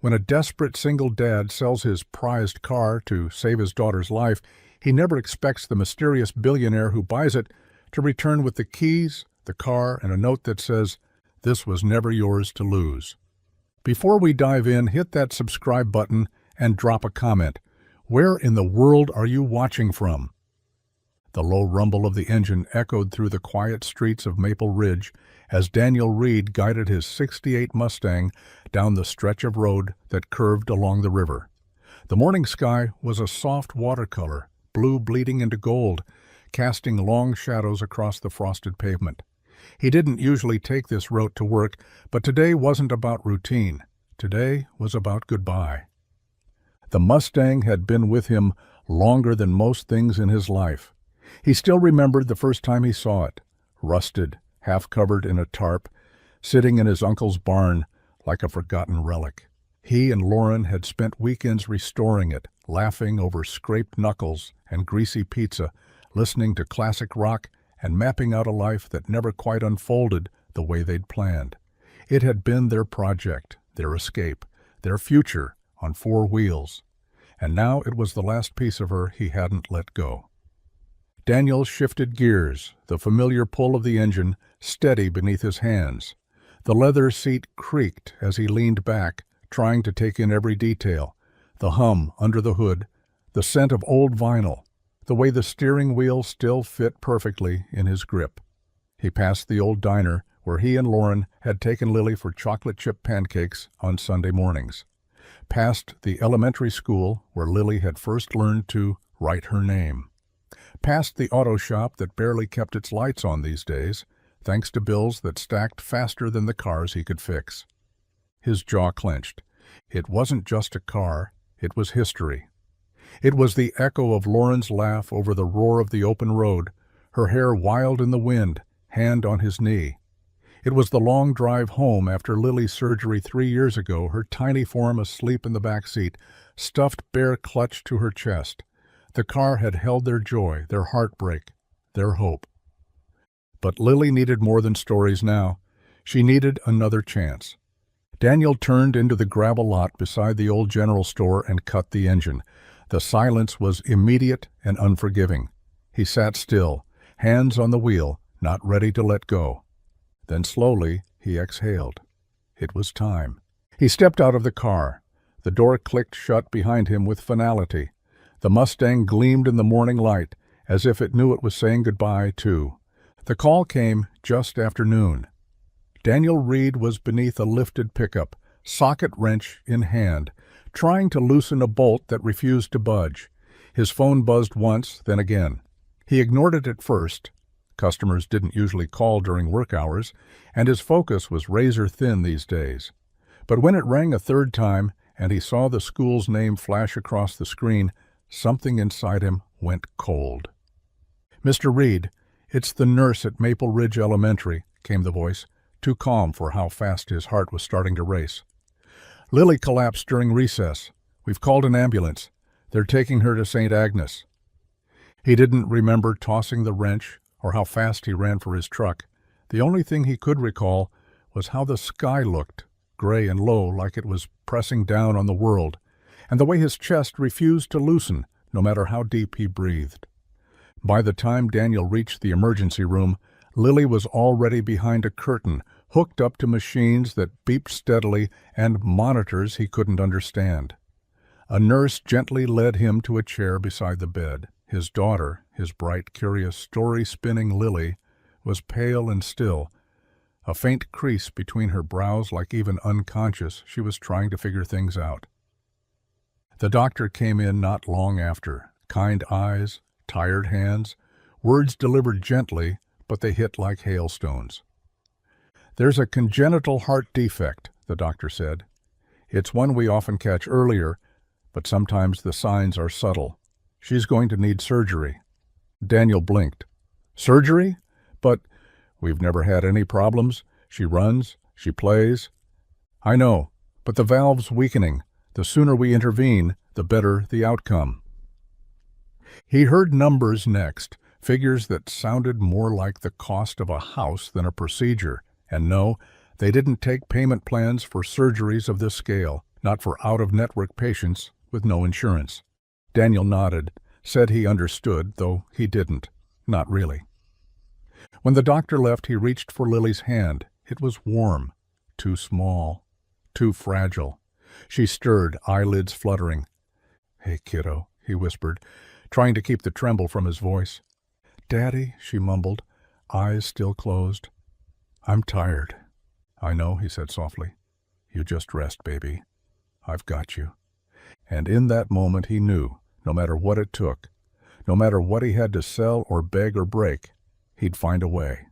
When a desperate single dad sells his prized car to save his daughter's life, he never expects the mysterious billionaire who buys it to return with the keys, the car, and a note that says, "This was never yours to lose." Before we dive in, hit that subscribe button and drop a comment. Where in the world are you watching from? The low rumble of the engine echoed through the quiet streets of Maple Ridge as Daniel Reed guided his '68 Mustang down the stretch of road that curved along the river. The morning sky was a soft watercolor, blue bleeding into gold, casting long shadows across the frosted pavement. He didn't usually take this route to work, but today wasn't about routine. Today was about goodbye. The Mustang had been with him longer than most things in his life. He still remembered the first time he saw it, rusted, half-covered in a tarp, sitting in his uncle's barn like a forgotten relic. He and Lauren had spent weekends restoring it, laughing over scraped knuckles and greasy pizza, listening to classic rock and mapping out a life that never quite unfolded the way they'd planned. It had been their project, their escape, their future on four wheels. And now it was the last piece of her he hadn't let go. Daniel shifted gears, the familiar pull of the engine steady beneath his hands. The leather seat creaked as he leaned back, trying to take in every detail, the hum under the hood, the scent of old vinyl, the way the steering wheel still fit perfectly in his grip. He passed the old diner where he and Lauren had taken Lily for chocolate chip pancakes on Sunday mornings. Past the elementary school where Lily had first learned to write her name. Past the auto shop that barely kept its lights on these days, thanks to bills that stacked faster than the cars he could fix. His jaw clenched. It wasn't just a car, it was history. It was the echo of Lauren's laugh over the roar of the open road, her hair wild in the wind, hand on his knee. It was the long drive home after Lily's surgery 3 years ago, her tiny form asleep in the back seat, stuffed bear clutched to her chest. The car had held their joy, their heartbreak, their hope. But Lily needed more than stories now. She needed another chance. Daniel turned into the gravel lot beside the old general store and cut the engine. The silence was immediate and unforgiving. He sat still, hands on the wheel, not ready to let go. Then slowly he exhaled. It was time. He stepped out of the car. The door clicked shut behind him with finality. The Mustang gleamed in the morning light, as if it knew it was saying goodbye, too. The call came just after noon. Daniel Reed was beneath a lifted pickup, socket wrench in hand, trying to loosen a bolt that refused to budge. His phone buzzed once, then again. He ignored it at first. Customers didn't usually call during work hours, and his focus was razor-thin these days. But when it rang a third time, and he saw the school's name flash across the screen, something inside him went cold. "Mr. Reed, it's the nurse at Maple Ridge Elementary," came the voice, too calm for how fast his heart was starting to race. "Lily collapsed during recess. We've called an ambulance. They're taking her to St. Agnes." He didn't remember tossing the wrench or how fast he ran for his truck. The only thing he could recall was how the sky looked, gray and low like it was pressing down on the world, and the way his chest refused to loosen, no matter how deep he breathed. By the time Daniel reached the emergency room, Lily was already behind a curtain, hooked up to machines that beeped steadily and monitors he couldn't understand. A nurse gently led him to a chair beside the bed. His daughter, his bright, curious, story-spinning Lily, was pale and still, a faint crease between her brows like even unconscious she was trying to figure things out. The doctor came in not long after, kind eyes, tired hands, words delivered gently, but they hit like hailstones. "There's a congenital heart defect," the doctor said. "It's one we often catch earlier, but sometimes the signs are subtle. She's going to need surgery." Daniel blinked. "Surgery? But we've never had any problems. She runs, she plays." "I know, but the valve's weakening. The sooner we intervene, the better the outcome." He heard numbers next, figures that sounded more like the cost of a house than a procedure. And no, they didn't take payment plans for surgeries of this scale. not for out-of-network patients with no insurance. Daniel nodded, said he understood, though he didn't. Not really. When the doctor left, he reached for Lily's hand. It was warm, too small, too fragile. She stirred, eyelids fluttering. "Hey, kiddo," he whispered, trying to keep the tremble from his voice. "Daddy," she mumbled, eyes still closed. "I'm tired." "I know," he said softly. "You just rest, baby. I've got you." And in that moment he knew, no matter what it took, no matter what he had to sell or beg or break, he'd find a way.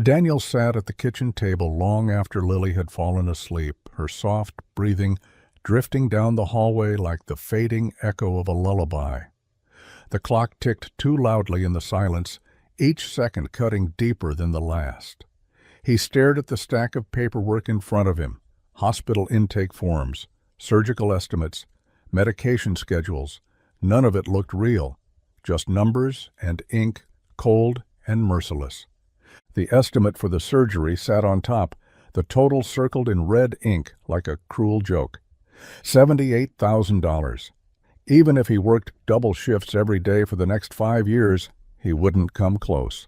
Daniel sat at the kitchen table long after Lily had fallen asleep, her soft breathing drifting down the hallway like the fading echo of a lullaby. The clock ticked too loudly in the silence, each second cutting deeper than the last. He stared at the stack of paperwork in front of him, hospital intake forms, surgical estimates, medication schedules. None of it looked real, just numbers and ink, cold and merciless. The estimate for the surgery sat on top, the total circled in red ink like a cruel joke. $78,000. Even if he worked double shifts every day for the next 5 years, he wouldn't come close.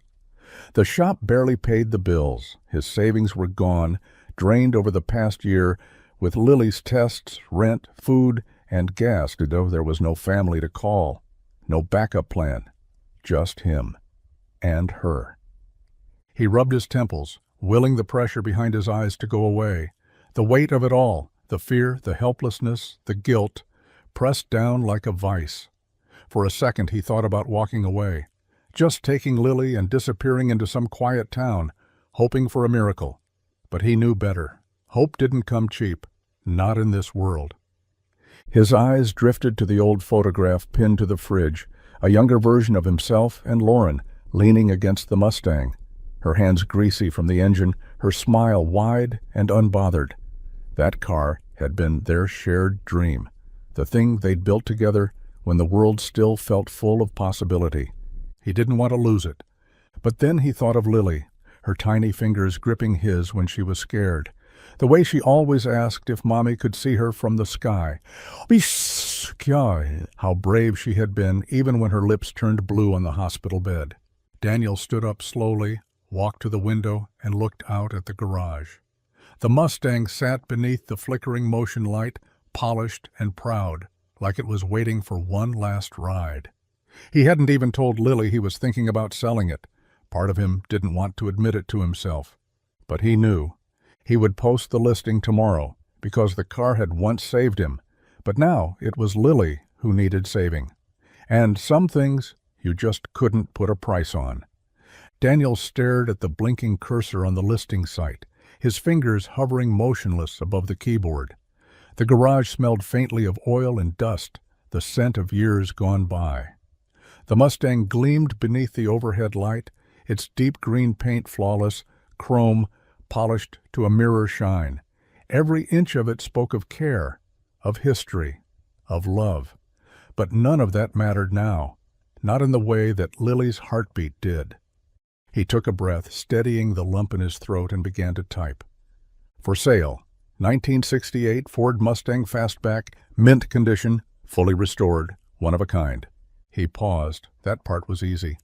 The shop barely paid the bills. His savings were gone, drained over the past year, with Lily's tests, rent, food, and gas, though there was no family to call, no backup plan, just him and her. He rubbed his temples, willing the pressure behind his eyes to go away. The weight of it all, the fear, the helplessness, the guilt, pressed down like a vice. For a second he thought about walking away, just taking Lily and disappearing into some quiet town, hoping for a miracle. But he knew better. Hope didn't come cheap, not in this world. His eyes drifted to the old photograph pinned to the fridge, a younger version of himself and Lauren, leaning against the Mustang, her hands greasy from the engine, her smile wide and unbothered. That car had been their shared dream, the thing they'd built together when the world still felt full of possibility. He didn't want to lose it. But then he thought of Lily, her tiny fingers gripping his when she was scared, the way she always asked if Mommy could see her from the sky. How brave she had been, even when her lips turned blue on the hospital bed. Daniel stood up slowly, walked to the window, and looked out at the garage. The Mustang sat beneath the flickering motion light, polished and proud, like it was waiting for one last ride. He hadn't even told Lily he was thinking about selling it. Part of him didn't want to admit it to himself. But he knew. He would post the listing tomorrow, because the car had once saved him. But now it was Lily who needed saving. And some things you just couldn't put a price on. Daniel stared at the blinking cursor on the listing site, his fingers hovering motionless above the keyboard. The garage smelled faintly of oil and dust, the scent of years gone by. The Mustang gleamed beneath the overhead light, its deep green paint flawless, chrome polished to a mirror shine. Every inch of it spoke of care, of history, of love. But none of that mattered now, not in the way that Lily's heartbeat did. He took a breath, steadying the lump in his throat, and began to type. For sale, 1968 Ford Mustang Fastback, mint condition, fully restored, one of a kind. He paused. That part was easy.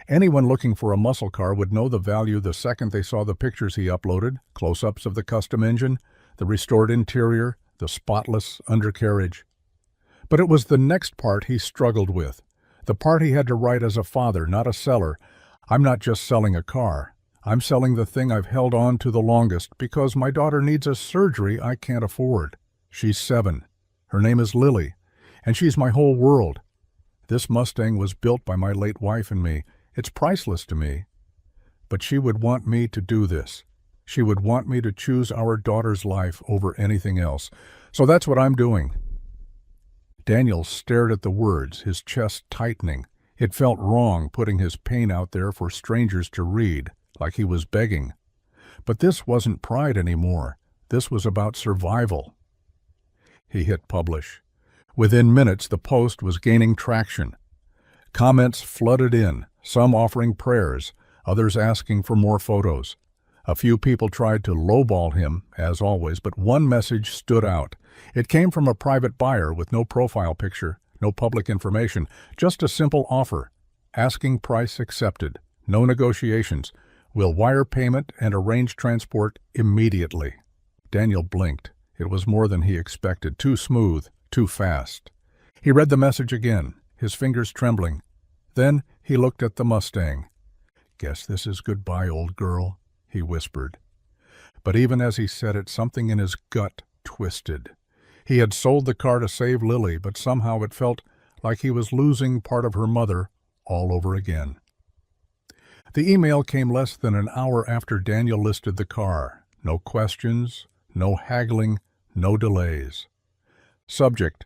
Anyone looking for a muscle car would know the value the second they saw the pictures he uploaded, close-ups of the custom engine, the restored interior, the spotless undercarriage. But it was the next part he struggled with, the part he had to write as a father, not a seller. I'm not just selling a car. I'm selling the thing I've held on to the longest because my daughter needs a surgery I can't afford. She's 7. Her name is Lily, and she's my whole world. This Mustang was built by my late wife and me. It's priceless to me. But she would want me to do this. She would want me to choose our daughter's life over anything else. So that's what I'm doing. Daniel stared at the words, his chest tightening. It felt wrong putting his pain out there for strangers to read, like he was begging. But this wasn't pride anymore. This was about survival. He hit publish. Within minutes, the post was gaining traction. Comments flooded in, some offering prayers, others asking for more photos. A few people tried to lowball him, as always, but one message stood out. It came from a private buyer with no profile picture, no public information, just a simple offer. Asking price accepted. No negotiations. Will wire payment and arrange transport immediately. Daniel blinked. It was more than he expected. Too smooth, too fast. He read the message again, his fingers trembling. Then he looked at the Mustang. "Guess this is goodbye, old girl," he whispered. But even as he said it, something in his gut twisted. He had sold the car to save Lily, but somehow it felt like he was losing part of her mother all over again. The email came less than an hour after Daniel listed the car. No questions, no haggling, no delays. Subject: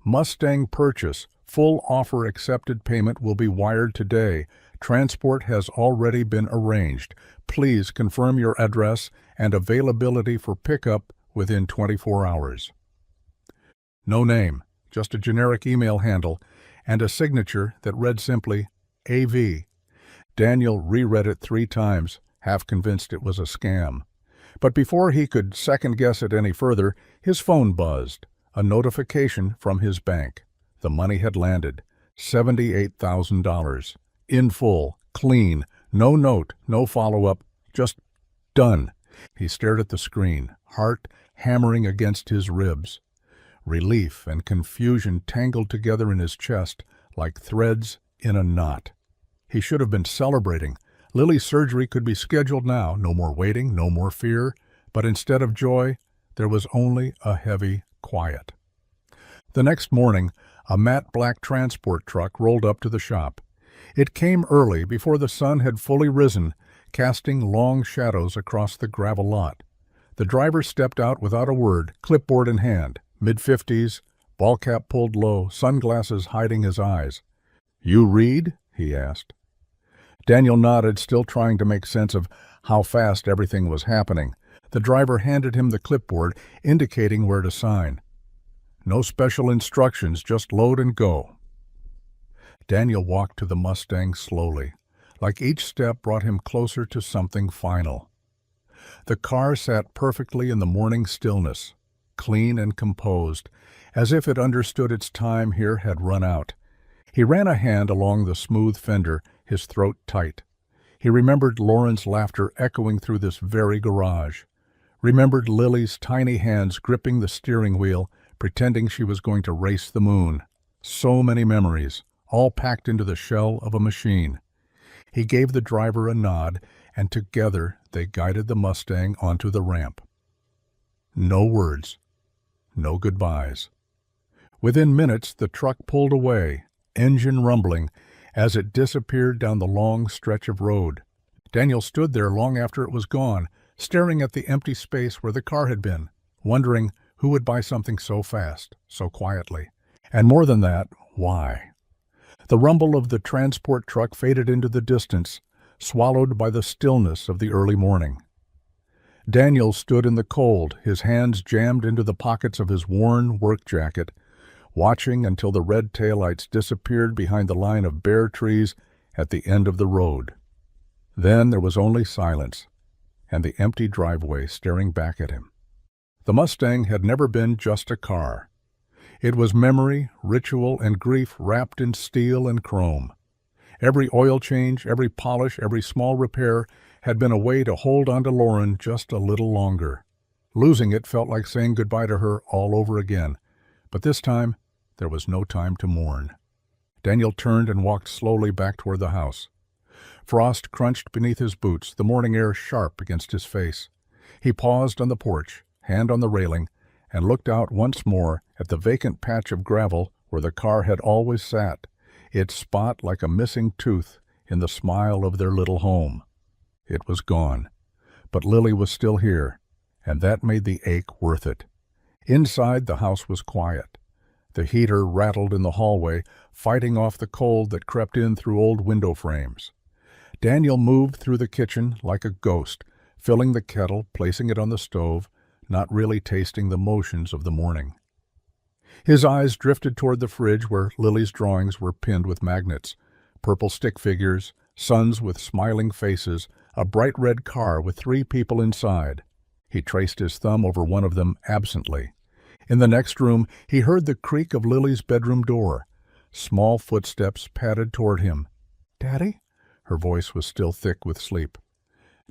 Mustang purchase. Full offer accepted. Payment will be wired today. Transport has already been arranged. Please confirm your address and availability for pickup within 24 hours. No name, just a generic email handle and a signature that read simply AV. Daniel reread it 3 times, half convinced it was a scam. But before he could second-guess it any further, his phone buzzed. A notification from his bank. The money had landed. $78,000. In full, clean, no note, no follow-up, just done. He stared at the screen, heart hammering against his ribs. Relief and confusion tangled together in his chest like threads in a knot. He should have been celebrating. Lily's surgery could be scheduled now. No more waiting, no more fear. But instead of joy, there was only a heavy quiet. The next morning, a matte black transport truck rolled up to the shop. It came early, before the sun had fully risen, casting long shadows across the gravel lot. The driver stepped out without a word, clipboard in hand, mid-50s, ball cap pulled low, sunglasses hiding his eyes. "You read?" he asked. Daniel nodded, still trying to make sense of how fast everything was happening. The driver handed him the clipboard, indicating where to sign. No special instructions, just load and go. Daniel walked to the Mustang slowly, like each step brought him closer to something final. The car sat perfectly in the morning stillness, clean and composed, as if it understood its time here had run out. He ran a hand along the smooth fender, his throat tight. He remembered Lauren's laughter echoing through this very garage. Remembered Lily's tiny hands gripping the steering wheel, pretending she was going to race the moon. So many memories, all packed into the shell of a machine. He gave the driver a nod, and together they guided the Mustang onto the ramp. No words, no goodbyes. Within minutes, the truck pulled away, engine rumbling, as it disappeared down the long stretch of road. Daniel stood there long after it was gone, staring at the empty space where the car had been, wondering who would buy something so fast, so quietly. And more than that, why? The rumble of the transport truck faded into the distance, swallowed by the stillness of the early morning. Daniel stood in the cold, his hands jammed into the pockets of his worn work jacket, watching until the red taillights disappeared behind the line of bare trees at the end of the road. Then there was only silence, and the empty driveway staring back at him. The Mustang had never been just a car. It was memory, ritual, and grief wrapped in steel and chrome. Every oil change, every polish, every small repair had been a way to hold on to Lauren just a little longer. Losing it felt like saying goodbye to her all over again, but this time there was no time to mourn. Daniel turned and walked slowly back toward the house. Frost crunched beneath his boots, the morning air sharp against his face. He paused on the porch, hand on the railing, and looked out once more at the vacant patch of gravel where the car had always sat, its spot like a missing tooth in the smile of their little home. It was gone, but Lily was still here, and that made the ache worth it. Inside, the house was quiet. The heater rattled in the hallway, fighting off the cold that crept in through old window frames. Daniel moved through the kitchen like a ghost, filling the kettle, placing it on the stove, not really tasting the motions of the morning. His eyes drifted toward the fridge where Lily's drawings were pinned with magnets, purple stick figures, suns with smiling faces, a bright red car with 3 people inside. He traced his thumb over one of them absently. In the next room, he heard the creak of Lily's bedroom door. Small footsteps padded toward him. "Daddy?" Her voice was still thick with sleep.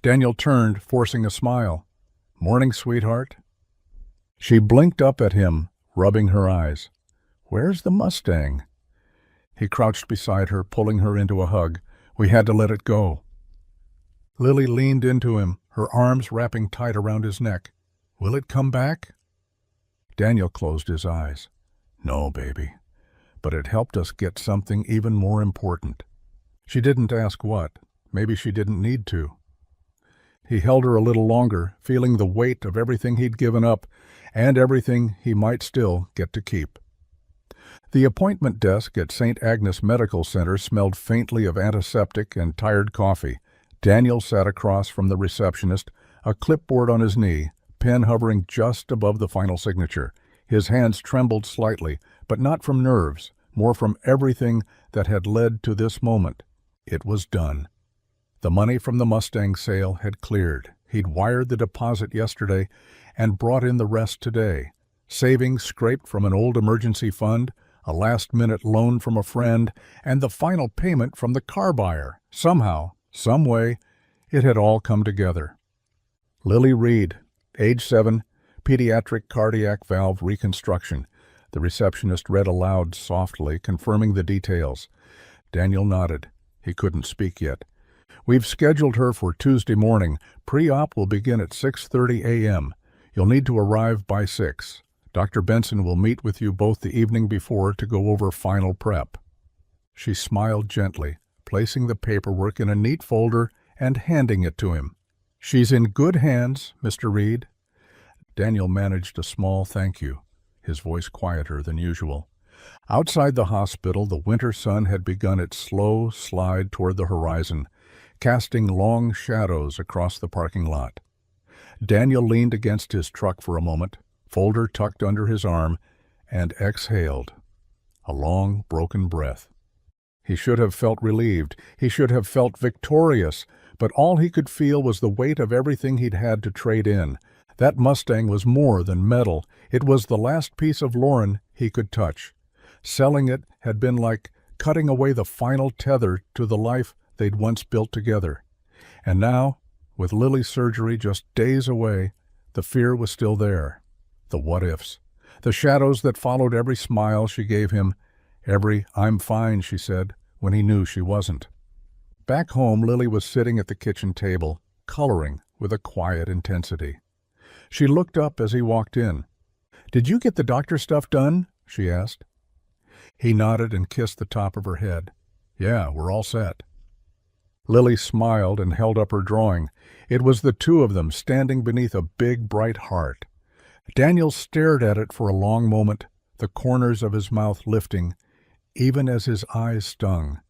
Daniel turned, forcing a smile. "Morning, sweetheart." She blinked up at him, rubbing her eyes. "Where's the Mustang?" He crouched beside her, pulling her into a hug. "We had to let it go." Lily leaned into him, her arms wrapping tight around his neck. "Will it come back?" Daniel closed his eyes. "No, baby. But it helped us get something even more important." She didn't ask what. Maybe she didn't need to. He held her a little longer, feeling the weight of everything he'd given up and everything he might still get to keep. The appointment desk at St. Agnes Medical Center smelled faintly of antiseptic and tired coffee. Daniel sat across from the receptionist, a clipboard on his knee, pen hovering just above the final signature. His hands trembled slightly, but not from nerves, more from everything that had led to this moment. It was done. The money from the Mustang sale had cleared. He'd wired the deposit yesterday and brought in the rest today. Savings scraped from an old emergency fund, a last-minute loan from a friend, and the final payment from the car buyer. Somehow, some way, it had all come together. Lily Reed, age 7, pediatric cardiac valve reconstruction. The receptionist read aloud softly, confirming the details. Daniel nodded. He couldn't speak yet. "We've scheduled her for Tuesday morning. Pre-op will begin at 6:30 a.m. You'll need to arrive by 6. Dr. Benson will meet with you both the evening before to go over final prep." She smiled gently, placing the paperwork in a neat folder and handing it to him. "She's in good hands, Mr. Reed." Daniel managed a small thank you, his voice quieter than usual. Outside the hospital, the winter sun had begun its slow slide toward the horizon, casting long shadows across the parking lot. Daniel leaned against his truck for a moment, folder tucked under his arm, and exhaled. A long, broken breath. He should have felt relieved. He should have felt victorious, but all he could feel was the weight of everything he'd had to trade in. That Mustang was more than metal. It was the last piece of Lauren he could touch. Selling it had been like cutting away the final tether to the life they'd once built together. And now, with Lily's surgery just days away, the fear was still there. The what-ifs. The shadows that followed every smile she gave him, every "I'm fine," she said, when he knew she wasn't. Back home, Lily was sitting at the kitchen table, coloring with a quiet intensity. She looked up as he walked in. "Did you get the doctor stuff done?" she asked. He nodded and kissed the top of her head. "Yeah, we're all set." Lily smiled and held up her drawing. It was the two of them standing beneath a big, bright heart. Daniel stared at it for a long moment, the corners of his mouth lifting, even as his eyes stung.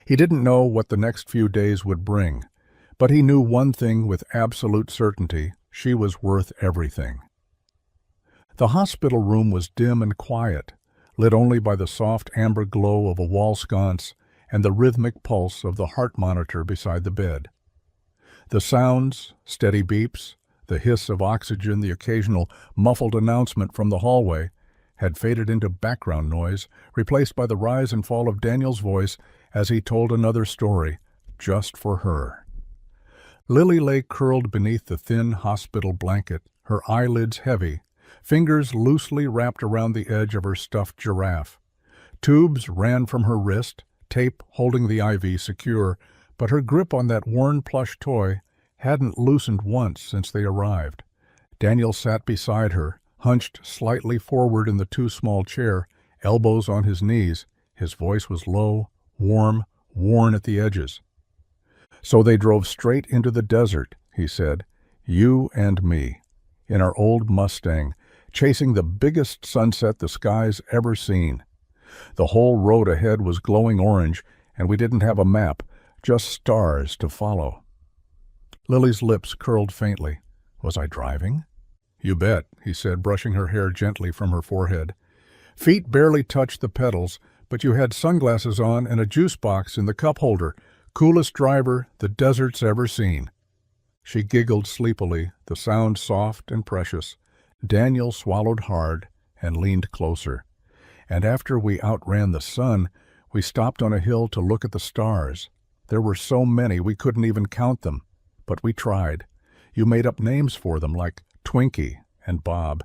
He didn't know what the next few days would bring, but he knew one thing with absolute certainty: she was worth everything. The hospital room was dim and quiet, lit only by the soft amber glow of a wall sconce and the rhythmic pulse of the heart monitor beside the bed. The sounds, steady beeps, the hiss of oxygen, the occasional muffled announcement from the hallway, had faded into background noise, replaced by the rise and fall of Daniel's voice as he told another story, just for her. Lily lay curled beneath the thin hospital blanket, her eyelids heavy, fingers loosely wrapped around the edge of her stuffed giraffe. Tubes ran from her wrist, tape holding the IV secure, but her grip on that worn plush toy hadn't loosened once since they arrived. Daniel sat beside her, hunched slightly forward in the too small chair, elbows on his knees. His voice was low, warm, worn at the edges. "So they drove straight into the desert," he said, "you and me, in our old Mustang, chasing the biggest sunset the sky's ever seen. The whole road ahead was glowing orange, and we didn't have a map, just stars to follow." Lily's lips curled faintly. "Was I driving?" "You bet," he said, brushing her hair gently from her forehead. "Feet barely touched the pedals, but you had sunglasses on and a juice box in the cup holder. Coolest driver the desert's ever seen." She giggled sleepily, the sound soft and precious. Daniel swallowed hard and leaned closer. And after we outran the sun, we stopped on a hill to look at the stars. There were so many we couldn't even count them, but we tried. You made up names for them like Twinkie and Bob,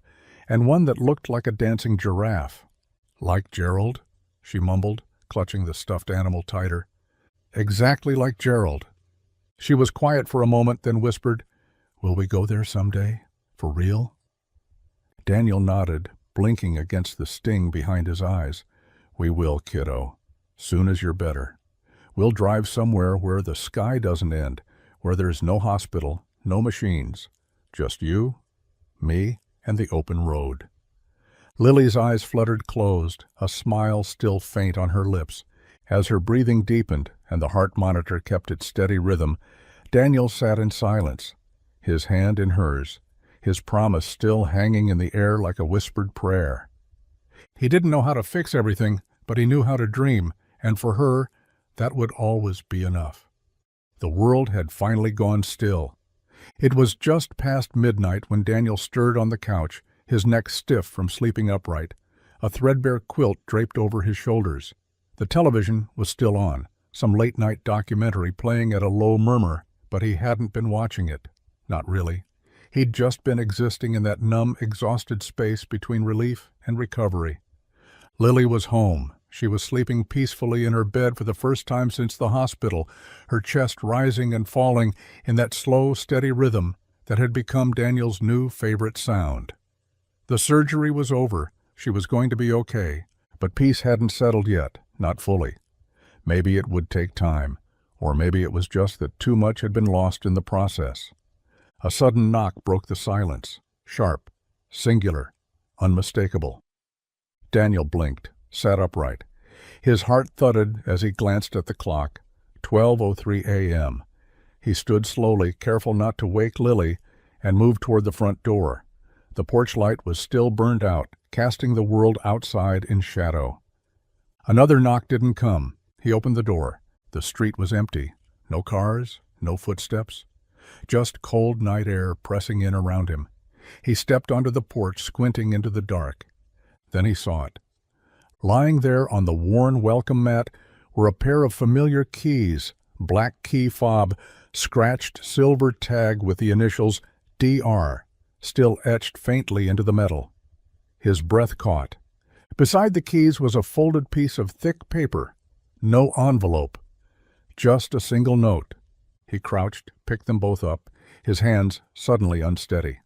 and one that looked like a dancing giraffe. "Like Gerald?" she mumbled, clutching the stuffed animal tighter. "Exactly like Gerald." She was quiet for a moment, then whispered, "Will we go there someday? For real?" Daniel nodded, blinking against the sting behind his eyes. "We will, kiddo. Soon as you're better. We'll drive somewhere where the sky doesn't end, where there's no hospital, no machines. Just you, me, and the open road." Lily's eyes fluttered closed, a smile still faint on her lips. As her breathing deepened and the heart monitor kept its steady rhythm, Daniel sat in silence, his hand in hers, his promise still hanging in the air like a whispered prayer. He didn't know how to fix everything, but he knew how to dream, and for her, that would always be enough. The world had finally gone still. It was just past midnight when Daniel stirred on the couch, his neck stiff from sleeping upright, a threadbare quilt draped over his shoulders. The television was still on, some late-night documentary playing at a low murmur, but he hadn't been watching it. Not really. He'd just been existing in that numb, exhausted space between relief and recovery. Lily was home. She was sleeping peacefully in her bed for the first time since the hospital, her chest rising and falling in that slow, steady rhythm that had become Daniel's new favorite sound. The surgery was over. She was going to be okay, but peace hadn't settled yet, not fully. Maybe it would take time, or maybe it was just that too much had been lost in the process. A sudden knock broke the silence, sharp, singular, unmistakable. Daniel blinked, sat upright. His heart thudded as he glanced at the clock, 12:03 a.m. He stood slowly, careful not to wake Lily, and moved toward the front door. The porch light was still burned out, casting the world outside in shadow. Another knock didn't come. He opened the door. The street was empty. No cars, no footsteps. Just cold night air pressing in around him. He stepped onto the porch, squinting into the dark. Then he saw it. Lying there on the worn welcome mat were a pair of familiar keys, black key fob, scratched silver tag with the initials DR, still etched faintly into the metal. His breath caught. Beside the keys was a folded piece of thick paper. No envelope. Just a single note. He crouched, picked them both up, his hands suddenly unsteady.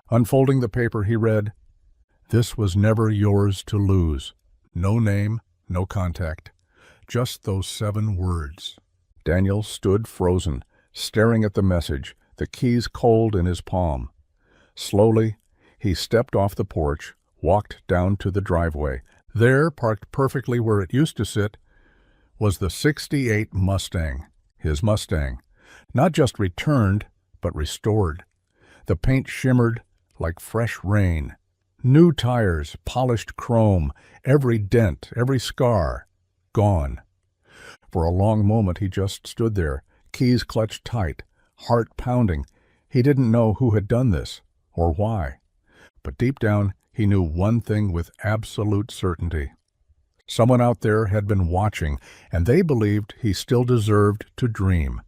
Unfolding the paper, he read, "This was never yours to lose. No name, no contact. Just those 7 words." Daniel stood frozen, staring at the message, the keys cold in his palm. Slowly, he stepped off the porch, walked down to the driveway. There, parked perfectly where it used to sit, was the '68 Mustang, his Mustang. Not just returned, but restored. The paint shimmered like fresh rain. New tires, polished chrome, every dent, every scar, gone. For a long moment he just stood there, keys clutched tight, heart pounding. He didn't know who had done this, or why. But deep down, he knew one thing with absolute certainty. Someone out there had been watching, and they believed he still deserved to dream.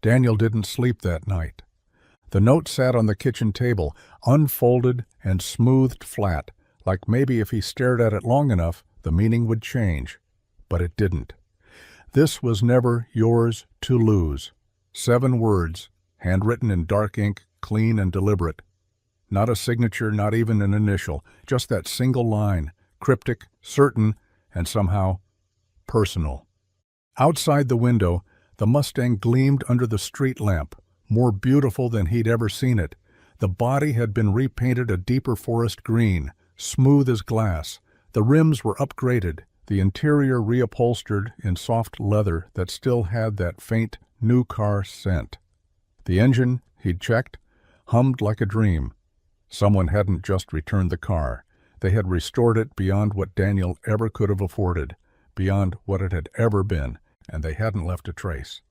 Daniel didn't sleep that night. The note sat on the kitchen table, unfolded and smoothed flat, like maybe if he stared at it long enough, the meaning would change. But it didn't. This was never yours to lose. 7 words, handwritten in dark ink, clean and deliberate. Not a signature, not even an initial, just that single line, cryptic, certain, and somehow personal. Outside the window, the Mustang gleamed under the street lamp, more beautiful than he'd ever seen it. The body had been repainted a deeper forest green, smooth as glass. The rims were upgraded, the interior reupholstered in soft leather that still had that faint new car scent. The engine, he'd checked, hummed like a dream. Someone hadn't just returned the car. They had restored it beyond what Daniel ever could have afforded, beyond what it had ever been, and they hadn't left a trace.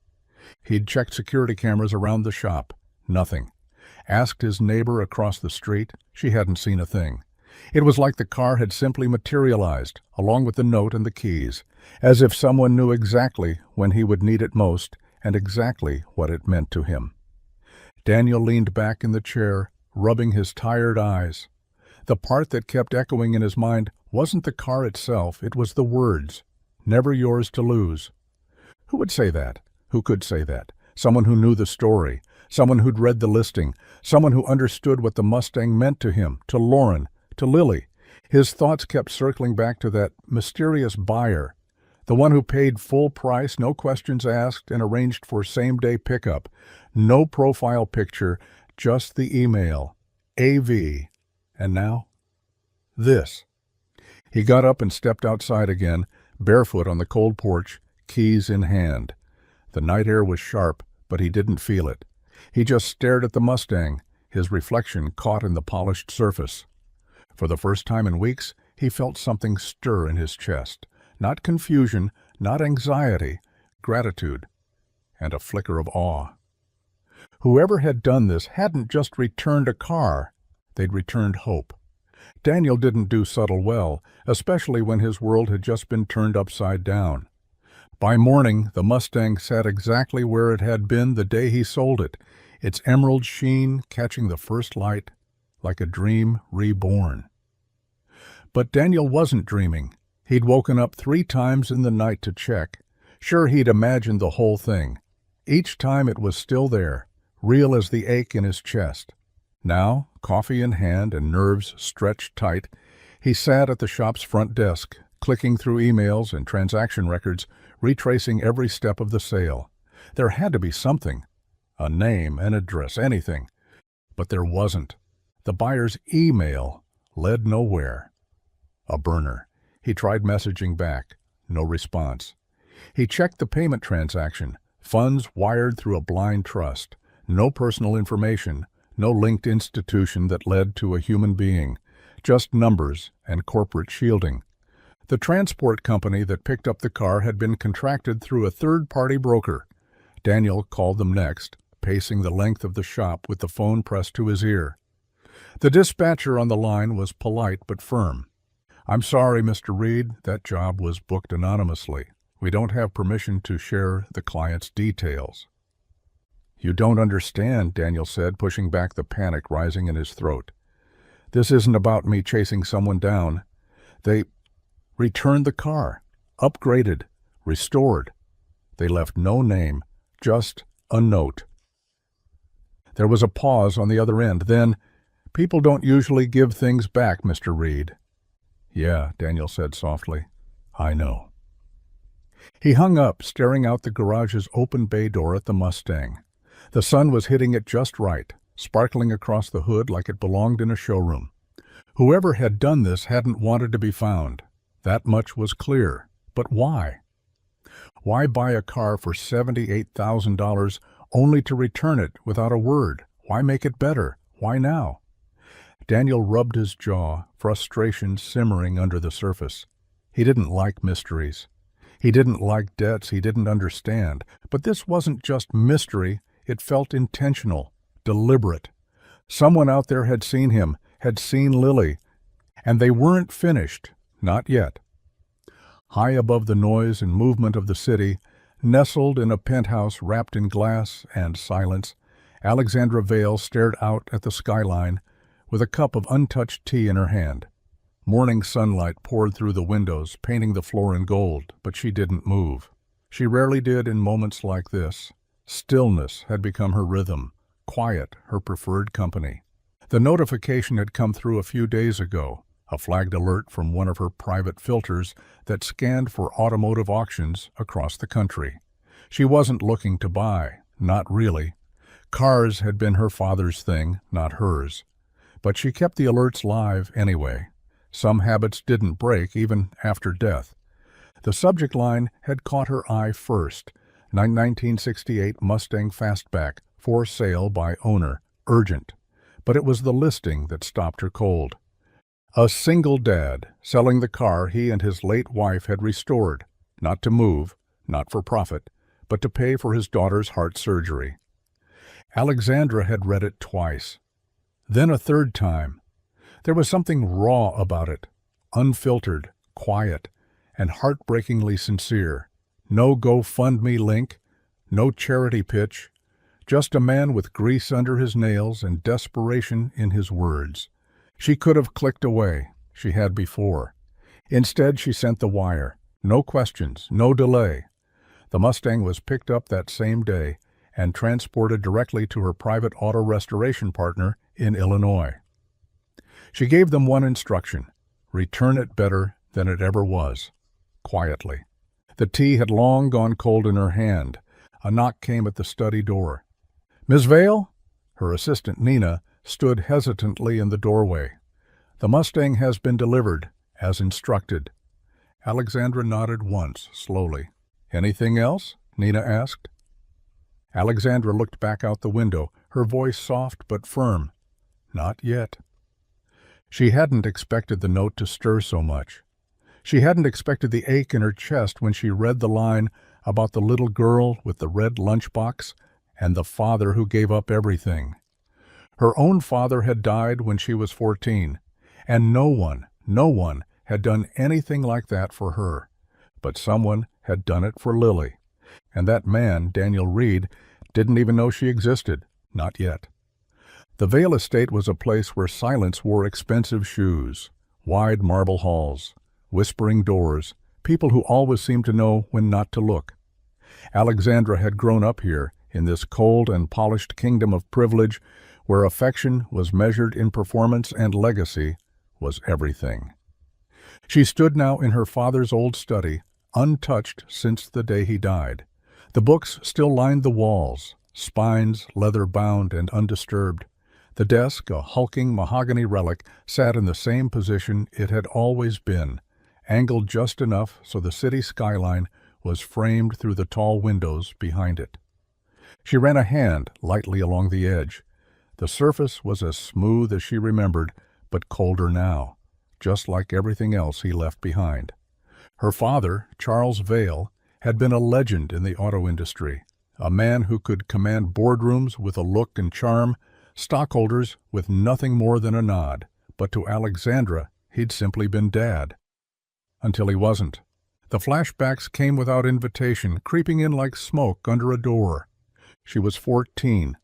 He'd checked security cameras around the shop. Nothing. Asked his neighbor across the street. She hadn't seen a thing. It was like the car had simply materialized, along with the note and the keys, as if someone knew exactly when he would need it most and exactly what it meant to him. Daniel leaned back in the chair, rubbing his tired eyes. The part that kept echoing in his mind wasn't the car itself, it was the words, "Never yours to lose." Who would say that? Who could say that? Someone who knew the story, someone who'd read the listing, someone who understood what the Mustang meant to him, to Lauren, to Lily. His thoughts kept circling back to that mysterious buyer, the one who paid full price, no questions asked, and arranged for same-day pickup. No profile picture, just the email. AV. And now? This. He got up and stepped outside again, barefoot on the cold porch, keys in hand. The night air was sharp, but he didn't feel it. He just stared at the Mustang, his reflection caught in the polished surface. For the first time in weeks, he felt something stir in his chest. Not confusion, not anxiety, gratitude, and a flicker of awe. Whoever had done this hadn't just returned a car, they'd returned hope. Daniel didn't do subtle well, especially when his world had just been turned upside down. By morning, the Mustang sat exactly where it had been the day he sold it, its emerald sheen catching the first light like a dream reborn. But Daniel wasn't dreaming. He'd woken up 3 times in the night to check. Sure, he'd imagined the whole thing. Each time it was still there, real as the ache in his chest. Now, coffee in hand and nerves stretched tight, he sat at the shop's front desk, clicking through emails and transaction records, retracing every step of the sale. There had to be something. A name, an address, anything. But there wasn't. The buyer's email led nowhere. A burner. He tried messaging back. No response. He checked the payment transaction. Funds wired through a blind trust. No personal information. No linked institution that led to a human being. Just numbers and corporate shielding. The transport company that picked up the car had been contracted through a third-party broker. Daniel called them next, pacing the length of the shop with the phone pressed to his ear. The dispatcher on the line was polite but firm. "I'm sorry, Mr. Reed, that job was booked anonymously. We don't have permission to share the client's details." "You don't understand," Daniel said, pushing back the panic rising in his throat. "This isn't about me chasing someone down. They returned the car, upgraded, restored. They left no name, just a note." There was a pause on the other end. Then, "People don't usually give things back, Mr. Reed." "Yeah," Daniel said softly. "I know." He hung up, staring out the garage's open bay door at the Mustang. The sun was hitting it just right, sparkling across the hood like it belonged in a showroom. Whoever had done this hadn't wanted to be found. That much was clear. But why? Why buy a car for $78,000 only to return it without a word? Why make it better? Why now? Daniel rubbed his jaw, frustration simmering under the surface. He didn't like mysteries. He didn't like debts he didn't understand. But this wasn't just mystery. It felt intentional, deliberate. Someone out there had seen him, had seen Lily, and they weren't finished, not yet. High above the noise and movement of the city, nestled in a penthouse wrapped in glass and silence, Alexandra Vale stared out at the skyline with a cup of untouched tea in her hand. Morning sunlight poured through the windows, painting the floor in gold, but she didn't move. She rarely did in moments like this. Stillness had become her rhythm, quiet her preferred company. The notification had come through a few days ago, a flagged alert from one of her private filters that scanned for automotive auctions across the country. She wasn't looking to buy, not really. Cars had been her father's thing, not hers. But she kept the alerts live anyway. Some habits didn't break even after death. The subject line had caught her eye first. 1968 Mustang Fastback, for sale by owner, urgent. But it was the listing that stopped her cold. A single dad, selling the car he and his late wife had restored, not to move, not for profit, but to pay for his daughter's heart surgery. Alexandra had read it twice. Then a third time. There was something raw about it, unfiltered, quiet, and heartbreakingly sincere. No GoFundMe link, no charity pitch, just a man with grease under his nails and desperation in his words. She could have clicked away. She had before. Instead, she sent the wire. No questions, no delay. The Mustang was picked up that same day and transported directly to her private auto restoration partner in Illinois. She gave them one instruction: return it better than it ever was, quietly. The tea had long gone cold in her hand. A knock came at the study door. "Miss Vale?" Her assistant, Nina, stood hesitantly in the doorway. "The Mustang has been delivered, as instructed." Alexandra nodded once, slowly. "Anything else?" Nina asked. Alexandra looked back out the window, her voice soft but firm. "Not yet." She hadn't expected the note to stir so much. She hadn't expected the ache in her chest when she read the line about the little girl with the red lunchbox and the father who gave up everything. Her own father had died when she was 14, and no one had done anything like that for her. But someone had done it for Lily. And that man, Daniel Reed, didn't even know she existed. Not yet. The Vale estate was a place where silence wore expensive shoes, wide marble halls, whispering doors, people who always seemed to know when not to look. Alexandra had grown up here, in this cold and polished kingdom of privilege, where affection was measured in performance and legacy was everything. She stood now in her father's old study, untouched since the day he died. The books still lined the walls, spines leather-bound and undisturbed. The desk, a hulking mahogany relic, sat in the same position it had always been, angled just enough so the city skyline was framed through the tall windows behind it. She ran a hand lightly along the edge. The surface was as smooth as she remembered, but colder now, just like everything else he left behind. Her father, Charles Vale, had been a legend in the auto industry, a man who could command boardrooms with a look and charm, stockholders with nothing more than a nod. But to Alexandra, he'd simply been Dad. Until he wasn't. The flashbacks came without invitation, creeping in like smoke under a door. She was 14.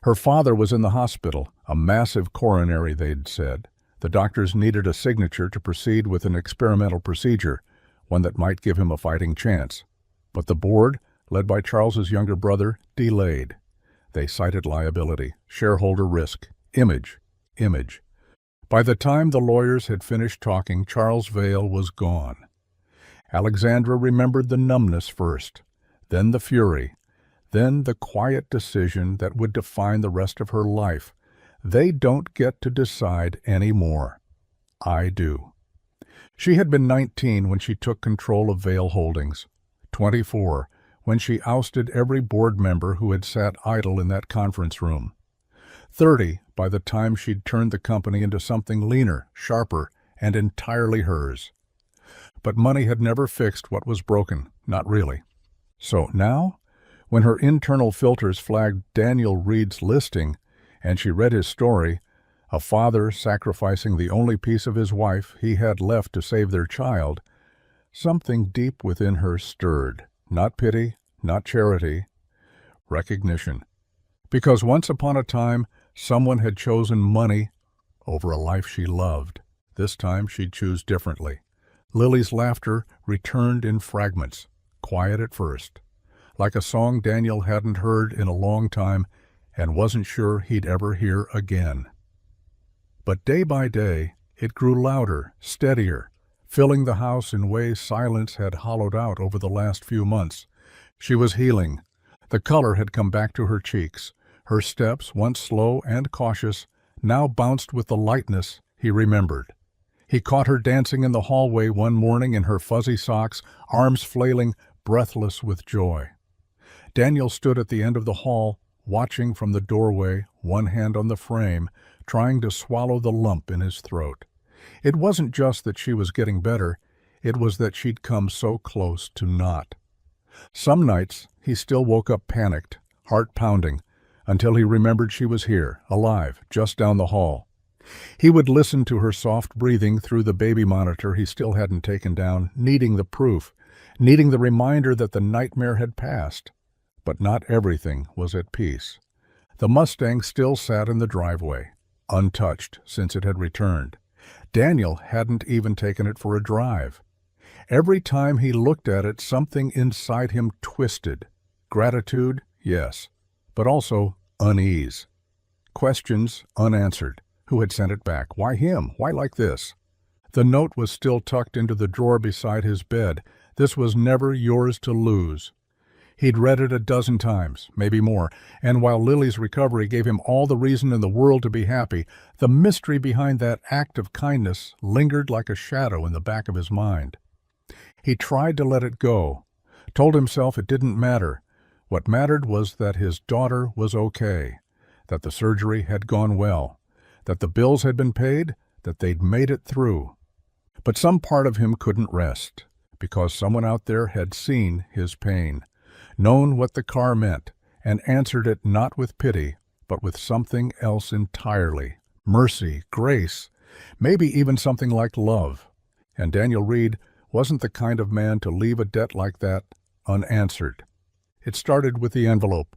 Her father was in the hospital, a massive coronary, they'd said. The doctors needed a signature to proceed with an experimental procedure, one that might give him a fighting chance. But the board, led by Charles's younger brother, delayed. They cited liability, shareholder risk, image. By the time the lawyers had finished talking, Charles Vale was gone. Alexandra remembered the numbness first, then the fury, then the quiet decision that would define the rest of her life. They don't get to decide anymore. I do. She had been 19 when she took control of Vale Holdings, 24 when she ousted every board member who had sat idle in that conference room, 30 by the time she'd turned the company into something leaner, sharper, and entirely hers. But money had never fixed what was broken, not really. So now, when her internal filters flagged Daniel Reed's listing, and she read his story, a father sacrificing the only piece of his wife he had left to save their child, something deep within her stirred. Not pity, not charity, recognition. Because once upon a time, someone had chosen money over a life she loved. This time she'd choose differently. Lily's laughter returned in fragments, quiet at first, like a song Daniel hadn't heard in a long time and wasn't sure he'd ever hear again. But day by day, it grew louder, steadier, filling the house in ways silence had hollowed out over the last few months. She was healing. The color had come back to her cheeks. Her steps, once slow and cautious, now bounced with the lightness he remembered. He caught her dancing in the hallway one morning in her fuzzy socks, arms flailing, breathless with joy. Daniel stood at the end of the hall, watching from the doorway, one hand on the frame, trying to swallow the lump in his throat. It wasn't just that she was getting better, it was that she'd come so close to not. Some nights he still woke up panicked, heart pounding, until he remembered she was here, alive, just down the hall. He would listen to her soft breathing through the baby monitor he still hadn't taken down, needing the proof, needing the reminder that the nightmare had passed. But not everything was at peace. The Mustang still sat in the driveway, untouched since it had returned. Daniel hadn't even taken it for a drive. Every time he looked at it, something inside him twisted. Gratitude, yes, but also unease. Questions unanswered. Who had sent it back? Why him? Why like this? The note was still tucked into the drawer beside his bed. This was never yours to lose. He'd read it a dozen times, maybe more, and while Lily's recovery gave him all the reason in the world to be happy, the mystery behind that act of kindness lingered like a shadow in the back of his mind. He tried to let it go, told himself it didn't matter. What mattered was that his daughter was okay, that the surgery had gone well, that the bills had been paid, that they'd made it through. But some part of him couldn't rest, because someone out there had seen his pain, known what the car meant, and answered it not with pity, but with something else entirely. Mercy, grace, maybe even something like love. And Daniel Reed wasn't the kind of man to leave a debt like that unanswered. It started with the envelope.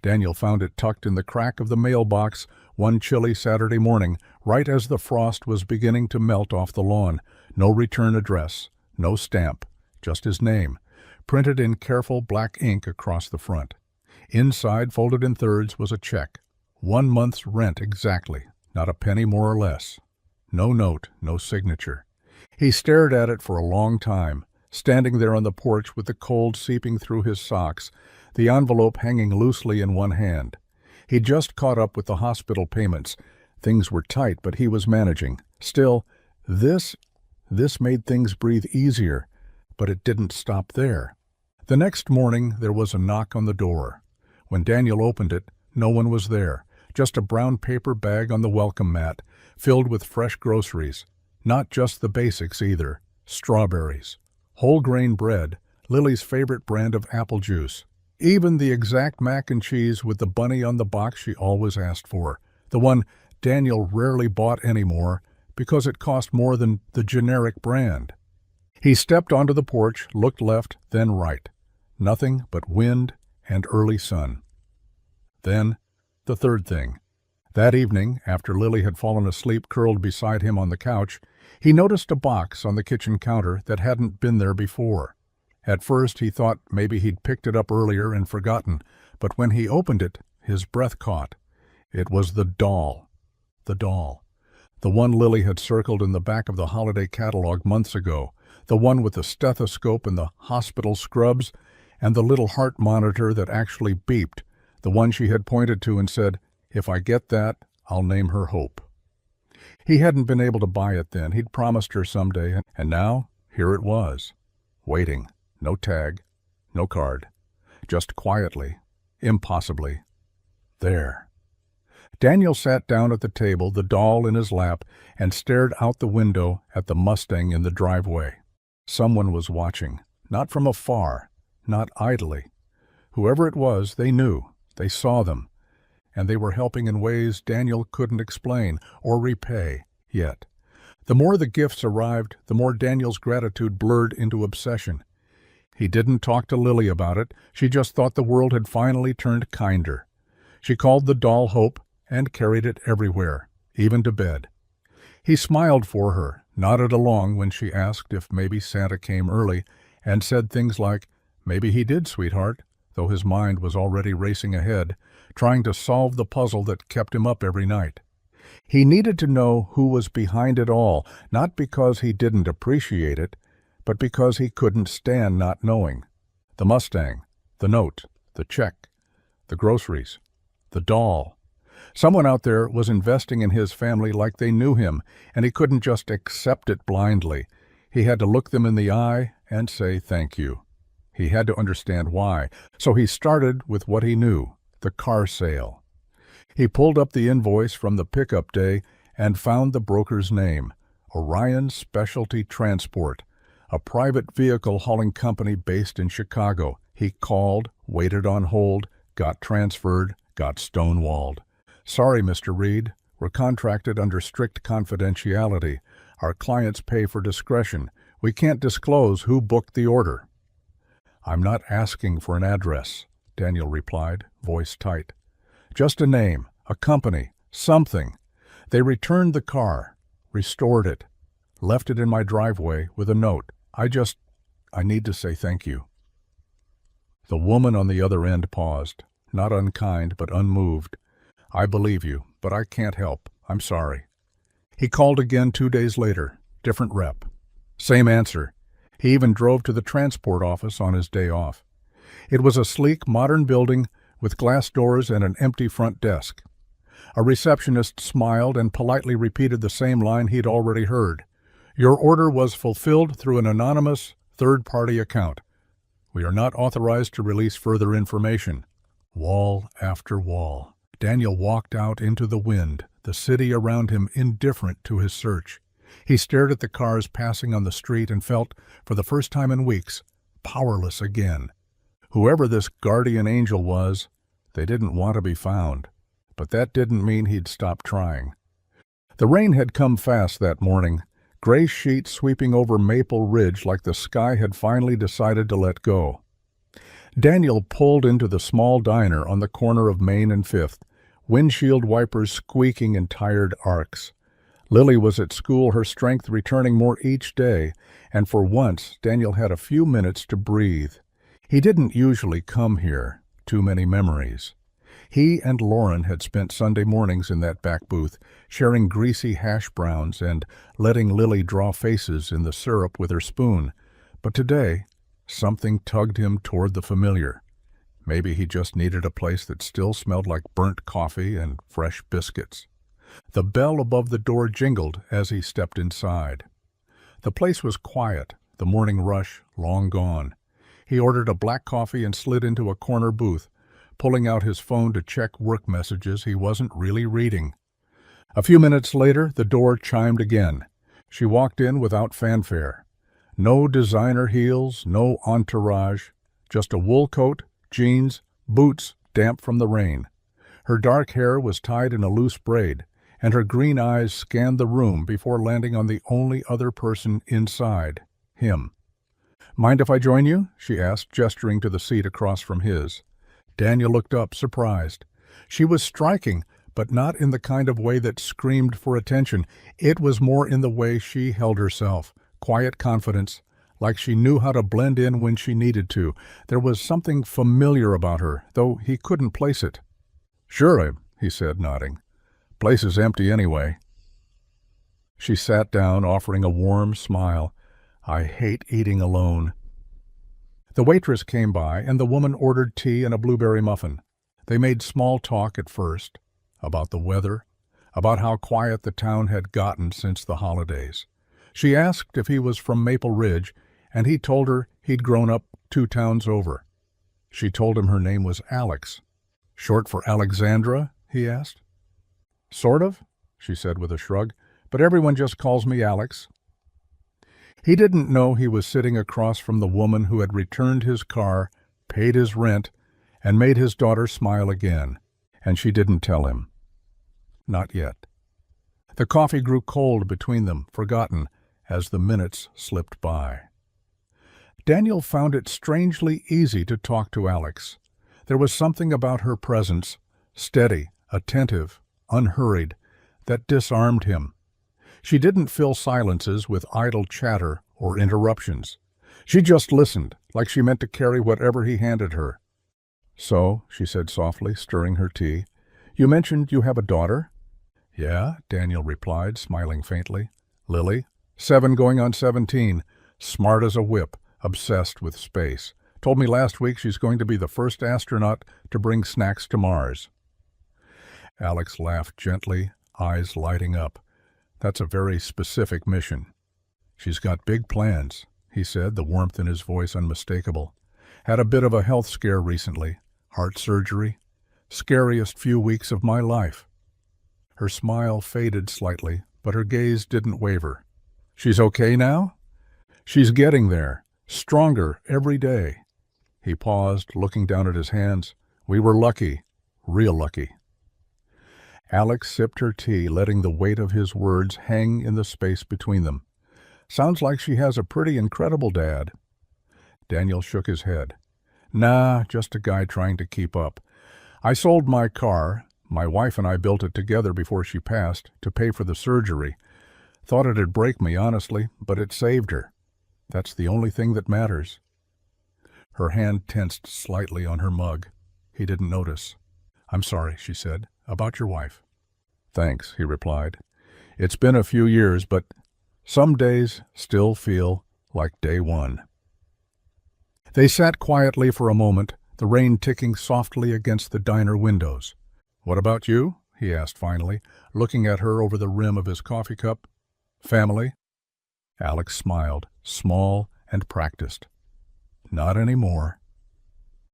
Daniel found it tucked in the crack of the mailbox one chilly Saturday morning, right as the frost was beginning to melt off the lawn. No return address, no stamp, just his name, printed in careful black ink across the front. Inside, folded in thirds, was a check. 1 month's rent exactly, not a penny more or less. No note, no signature. He stared at it for a long time, standing there on the porch with the cold seeping through his socks, the envelope hanging loosely in one hand. He'd just caught up with the hospital payments. Things were tight, but he was managing. Still, this made things breathe easier, but it didn't stop there. The next morning, there was a knock on the door. When Daniel opened it, no one was there, just a brown paper bag on the welcome mat, filled with fresh groceries. Not just the basics either. Strawberries, whole grain bread, Lily's favorite brand of apple juice, even the exact mac and cheese with the bunny on the box she always asked for, the one Daniel rarely bought anymore because it cost more than the generic brand. He stepped onto the porch, looked left, then right. Nothing but wind and early sun. Then, the third thing. That evening, after Lily had fallen asleep curled beside him on the couch, he noticed a box on the kitchen counter that hadn't been there before. At first he thought maybe he'd picked it up earlier and forgotten, but when he opened it, his breath caught. It was the doll. The doll. The one Lily had circled in the back of the holiday catalog months ago, the one with the stethoscope and the hospital scrubs, and the little heart monitor that actually beeped, the one she had pointed to and said, "If I get that, I'll name her Hope." He hadn't been able to buy it then. He'd promised her someday, and now here it was, waiting. No tag, no card, just quietly, impossibly, there. Daniel sat down at the table, the doll in his lap, and stared out the window at the Mustang in the driveway. Someone was watching, not from afar, not idly. Whoever it was, they knew, they saw them, and they were helping in ways Daniel couldn't explain or repay yet. The more the gifts arrived, the more Daniel's gratitude blurred into obsession. He didn't talk to Lily about it. She just thought the world had finally turned kinder. She called the doll Hope and carried it everywhere, even to bed. He smiled for her, nodded along when she asked if maybe Santa came early, and said things like, "Maybe he did, sweetheart," though his mind was already racing ahead, trying to solve the puzzle that kept him up every night. He needed to know who was behind it all, not because he didn't appreciate it, but because he couldn't stand not knowing. The Mustang, the note, the check, the groceries, the doll. Someone out there was investing in his family like they knew him, and he couldn't just accept it blindly. He had to look them in the eye and say thank you. He had to understand why, so he started with what he knew, the car sale. He pulled up the invoice from the pickup day and found the broker's name, Orion Specialty Transport, a private vehicle hauling company based in Chicago. He called, waited on hold, got transferred, got stonewalled. Sorry, Mr. Reed. We're contracted under strict confidentiality. Our clients pay for discretion. We can't disclose who booked the order. I'm not asking for an address, Daniel replied, voice tight. Just a name, a company, something. They returned the car, restored it, left it in my driveway with a note. I need to say thank you. The woman on the other end paused, not unkind but unmoved. I believe you, but I can't help. I'm sorry. He called again 2 days later, different rep. Same answer. He even drove to the transport office on his day off. It was a sleek, modern building with glass doors and an empty front desk. A receptionist smiled and politely repeated the same line he'd already heard. Your order was fulfilled through an anonymous, third-party account. We are not authorized to release further information. Wall after wall. Daniel walked out into the wind, the city around him indifferent to his search. He stared at the cars passing on the street and felt, for the first time in weeks, powerless again. Whoever this guardian angel was, they didn't want to be found. But that didn't mean he'd stop trying. The rain had come fast that morning, gray sheets sweeping over Maple Ridge like the sky had finally decided to let go. Daniel pulled into the small diner on the corner of Main and Fifth, windshield wipers squeaking in tired arcs. Lily was at school, her strength returning more each day, and for once Daniel had a few minutes to breathe. He didn't usually come here, too many memories. He and Lauren had spent Sunday mornings in that back booth, sharing greasy hash browns and letting Lily draw faces in the syrup with her spoon. But today, something tugged him toward the familiar. Maybe he just needed a place that still smelled like burnt coffee and fresh biscuits. The bell above the door jingled as he stepped inside. The place was quiet, the morning rush long gone. He ordered a black coffee and slid into a corner booth, pulling out his phone to check work messages he wasn't really reading. A few minutes later, the door chimed again. She walked in without fanfare. No designer heels, no entourage, just a wool coat, jeans, boots damp from the rain. Her dark hair was tied in a loose braid, and her green eyes scanned the room before landing on the only other person inside, him. Mind if I join you? She asked, gesturing to the seat across from his. Daniel looked up, surprised. She was striking, but not in the kind of way that screamed for attention. It was more in the way she held herself, quiet confidence, like she knew how to blend in when she needed to. There was something familiar about her, though he couldn't place it. Sure, he said, nodding. Place is empty anyway. She sat down, offering a warm smile. I hate eating alone. The waitress came by, and the woman ordered tea and a blueberry muffin. They made small talk at first, about the weather, about how quiet the town had gotten since the holidays. She asked if he was from Maple Ridge, and he told her he'd grown up 2 towns over. She told him her name was Alex. Short for Alexandra? He asked. Sort of, she said with a shrug, but everyone just calls me Alex. He didn't know he was sitting across from the woman who had returned his car, paid his rent, and made his daughter smile again, and she didn't tell him. Not yet. The coffee grew cold between them, forgotten, as the minutes slipped by. Daniel found it strangely easy to talk to Alex. There was something about her presence, steady, attentive, unhurried, that disarmed him. She didn't fill silences with idle chatter or interruptions. She just listened, like she meant to carry whatever he handed her. So, she said softly, stirring her tea, you mentioned you have a daughter? Yeah, Daniel replied, smiling faintly. Lily, 7 going on 17, smart as a whip, obsessed with space. Told me last week she's going to be the first astronaut to bring snacks to Mars. Alex laughed gently, eyes lighting up. That's a very specific mission. She's got big plans, he said, the warmth in his voice unmistakable. Had a bit of a health scare recently. Heart surgery. Scariest few weeks of my life. Her smile faded slightly, but her gaze didn't waver. She's okay now? She's getting there, stronger every day. He paused, looking down at his hands. We were lucky, real lucky. Alex sipped her tea, letting the weight of his words hang in the space between them. Sounds like she has a pretty incredible dad. Daniel shook his head. Nah, just a guy trying to keep up. I sold my car. My wife and I built it together before she passed to pay for the surgery. Thought it'd break me, honestly, but it saved her. That's the only thing that matters. Her hand tensed slightly on her mug. He didn't notice. I'm sorry, she said. About your wife. Thanks, he replied. It's been a few years, but some days still feel like day one. They sat quietly for a moment, the rain ticking softly against the diner windows. What about you? He asked finally, looking at her over the rim of his coffee cup. Family? Alex smiled, small and practiced. Not anymore.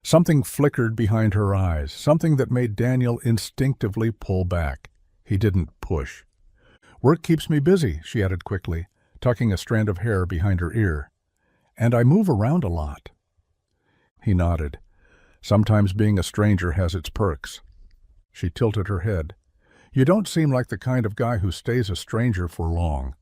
Something flickered behind her eyes, something that made Daniel instinctively pull back. He didn't push. Work keeps me busy, she added quickly, tucking a strand of hair behind her ear. And I move around a lot. He nodded. Sometimes being a stranger has its perks. She tilted her head. You don't seem like the kind of guy who stays a stranger for long.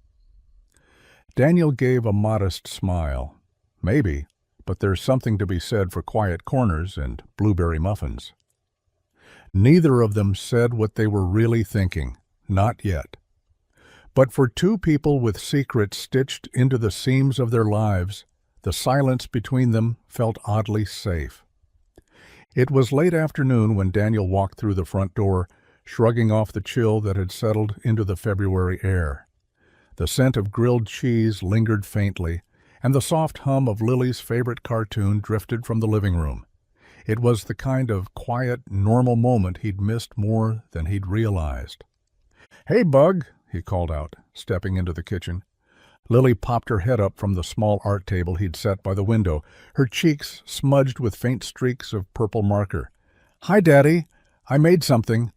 Daniel gave a modest smile. Maybe, but there's something to be said for quiet corners and blueberry muffins. Neither of them said what they were really thinking, not yet. But for two people with secrets stitched into the seams of their lives, the silence between them felt oddly safe. It was late afternoon when Daniel walked through the front door, shrugging off the chill that had settled into the February air. The scent of grilled cheese lingered faintly, and the soft hum of Lily's favorite cartoon drifted from the living room. It was the kind of quiet, normal moment he'd missed more than he'd realized. "Hey, Bug," he called out, stepping into the kitchen. Lily popped her head up from the small art table he'd set by the window, her cheeks smudged with faint streaks of purple marker. "Hi, Daddy. I made something."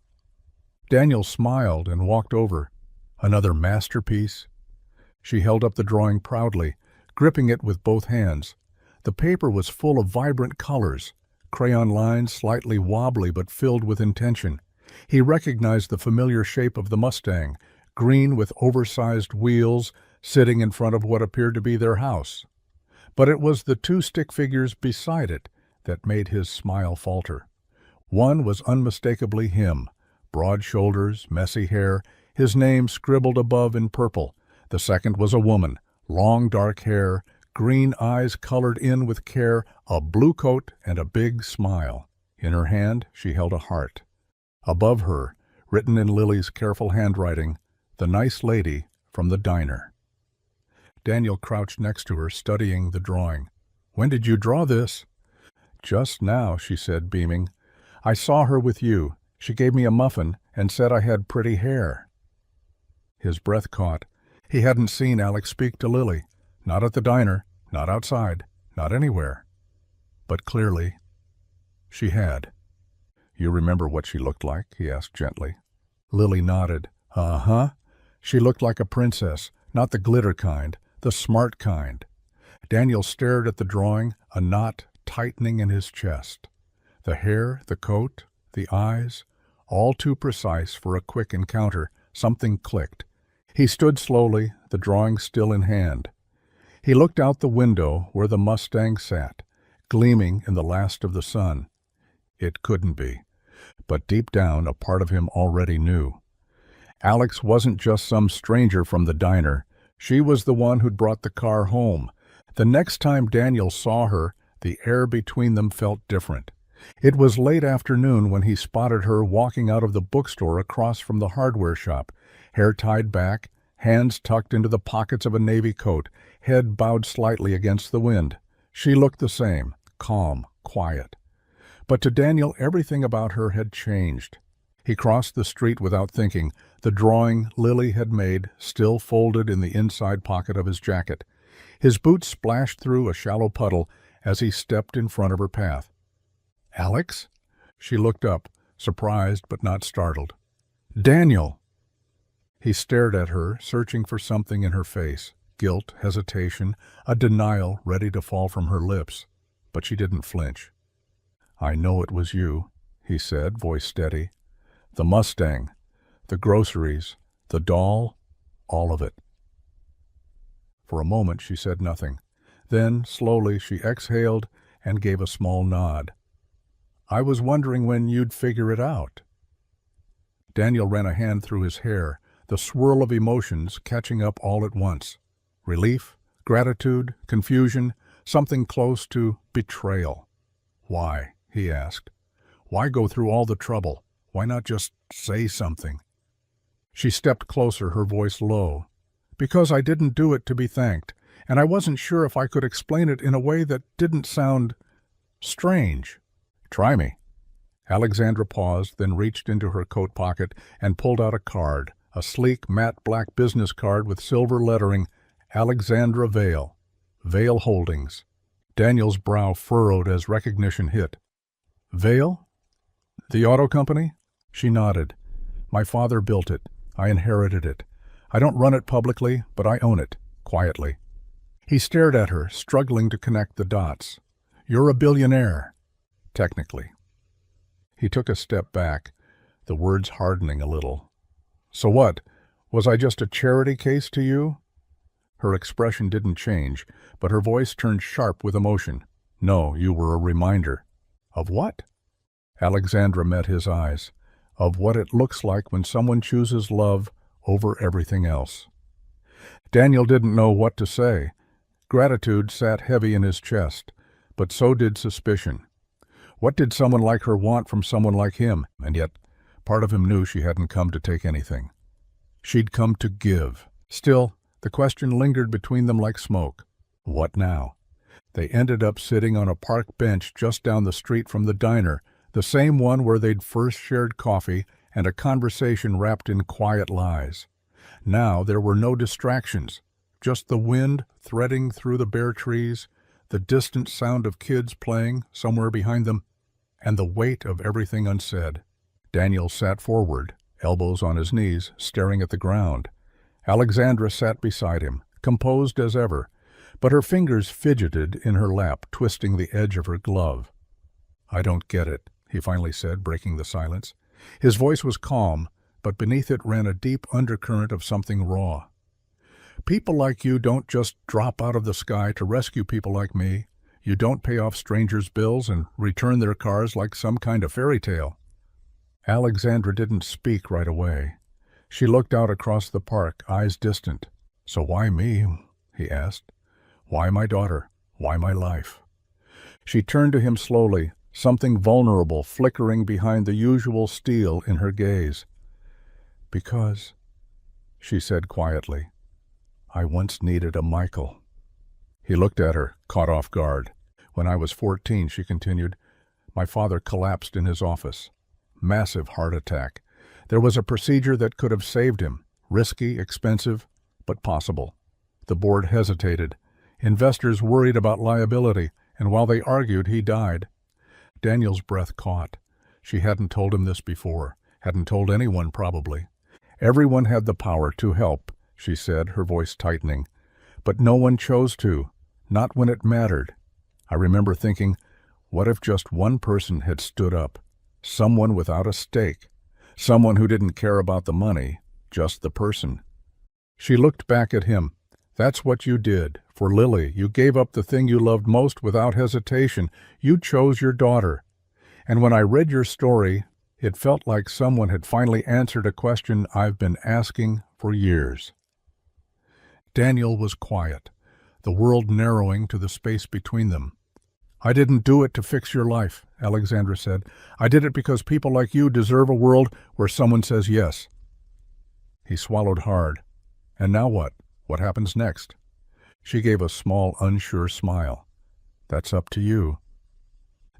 Daniel smiled and walked over. Another masterpiece? She held up the drawing proudly, gripping it with both hands. The paper was full of vibrant colors, crayon lines slightly wobbly but filled with intention. He recognized the familiar shape of the Mustang, green with oversized wheels, sitting in front of what appeared to be their house. But it was the two stick figures beside it that made his smile falter. One was unmistakably him, broad shoulders, messy hair, his name scribbled above in purple. The second was a woman, long dark hair, green eyes colored in with care, a blue coat, and a big smile. In her hand she held a heart. Above her, written in Lily's careful handwriting, "The nice lady from the diner." Daniel crouched next to her, studying the drawing. "When did you draw this?" "Just now," she said, beaming. "I saw her with you. She gave me a muffin and said I had pretty hair." His breath caught. He hadn't seen Alex speak to Lily. Not at the diner, not outside, not anywhere. But clearly, she had. "You remember what she looked like?" he asked gently. Lily nodded. "Uh-huh. She looked like a princess, not the glitter kind, the smart kind." Daniel stared at the drawing, a knot tightening in his chest. The hair, the coat, the eyes, all too precise for a quick encounter. Something clicked. He stood slowly, the drawing still in hand. He looked out the window where the Mustang sat, gleaming in the last of the sun. It couldn't be. But deep down, a part of him already knew. Alex wasn't just some stranger from the diner. She was the one who'd brought the car home. The next time Daniel saw her, the air between them felt different. It was late afternoon when he spotted her walking out of the bookstore across from the hardware shop, hair tied back, hands tucked into the pockets of a navy coat, head bowed slightly against the wind. She looked the same, calm, quiet. But to Daniel, everything about her had changed. He crossed the street without thinking, the drawing Lily had made still folded in the inside pocket of his jacket. His boots splashed through a shallow puddle as he stepped in front of her path. "Alex?" She looked up, surprised but not startled. "Daniel!" He stared at her, searching for something in her face. guilt, hesitation, a denial ready to fall from her lips, but she didn't flinch. "I know it was you," he said, voice steady. "The Mustang, the groceries, the doll, all of it." For a moment she said nothing. Then, slowly, she exhaled and gave a small nod. "I was wondering when you'd figure it out." Daniel ran a hand through his hair, the swirl of emotions catching up all at once. Relief, gratitude, confusion, something close to betrayal. "Why?" he asked. "Why go through all the trouble? Why not just say something?" She stepped closer, her voice low. "Because I didn't do it to be thanked, and I wasn't sure if I could explain it in a way that didn't sound strange." "Try me." Alexandra paused, then reached into her coat pocket and pulled out a card, a sleek, matte black business card with silver lettering, Alexandra Vale, Vale Holdings. Daniel's brow furrowed as recognition hit. "Vale? The auto company?" She nodded. "My father built it. I inherited it. I don't run it publicly, but I own it, quietly." He stared at her, struggling to connect the dots. "You're a billionaire." "Technically." He took a step back, the words hardening a little. "So what? Was I just a charity case to you?" Her expression didn't change, but her voice turned sharp with emotion. "No, you were a reminder." "Of what?" Alexandra met his eyes. "Of what it looks like when someone chooses love over everything else." Daniel didn't know what to say. Gratitude sat heavy in his chest, but so did suspicion. What did someone like her want from someone like him? And yet, part of him knew she hadn't come to take anything. She'd come to give. Still, the question lingered between them like smoke. What now? They ended up sitting on a park bench just down the street from the diner, the same one where they'd first shared coffee and a conversation wrapped in quiet lies. Now there were no distractions, just the wind threading through the bare trees, the distant sound of kids playing somewhere behind them, and the weight of everything unsaid. Daniel sat forward, elbows on his knees, staring at the ground. Alexandra sat beside him, composed as ever, but her fingers fidgeted in her lap, twisting the edge of her glove. "I don't get it," he finally said, breaking the silence. His voice was calm, but beneath it ran a deep undercurrent of something raw. "People like you don't just drop out of the sky to rescue people like me. You don't pay off strangers' bills and return their cars like some kind of fairy tale." Alexandra didn't speak right away. She looked out across the park, eyes distant. "So why me?" he asked. "Why my daughter? Why my life?" She turned to him slowly, something vulnerable flickering behind the usual steel in her gaze. "Because," she said quietly, "I once needed a Michael." He looked at her, caught off guard. "When I was 14, she continued, "my father collapsed in his office. Massive heart attack. There was a procedure that could have saved him. Risky, expensive, but possible. The board hesitated. Investors worried about liability, and while they argued, he died." Daniel's breath caught. She hadn't told him this before, hadn't told anyone probably. "Everyone had the power to help," she said, her voice tightening. "But no one chose to, not when it mattered." I remember thinking, what if just one person had stood up? Someone without a stake. Someone who didn't care about the money, just the person. She looked back at him. "That's what you did. For Lily, you gave up the thing you loved most without hesitation. You chose your daughter. And when I read your story, it felt like someone had finally answered a question I've been asking for years." Daniel was quiet, the world narrowing to the space between them. "I didn't do it to fix your life," Alexandra said. "I did it because people like you deserve a world where someone says yes." He swallowed hard. "And now what? What happens next?" She gave a small, unsure smile. "That's up to you."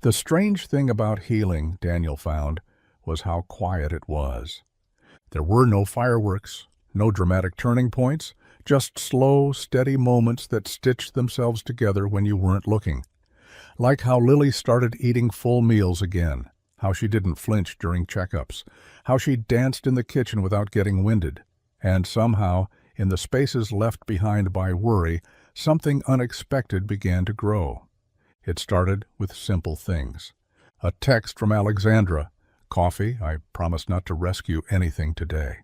The strange thing about healing, Daniel found, was how quiet it was. There were no fireworks, no dramatic turning points, just slow, steady moments that stitched themselves together when you weren't looking. Like how Lily started eating full meals again, how she didn't flinch during checkups, how she danced in the kitchen without getting winded, and somehow in the spaces left behind by worry, something unexpected began to grow. It started with simple things. A text from Alexandra. Coffee, I promise not to rescue anything today.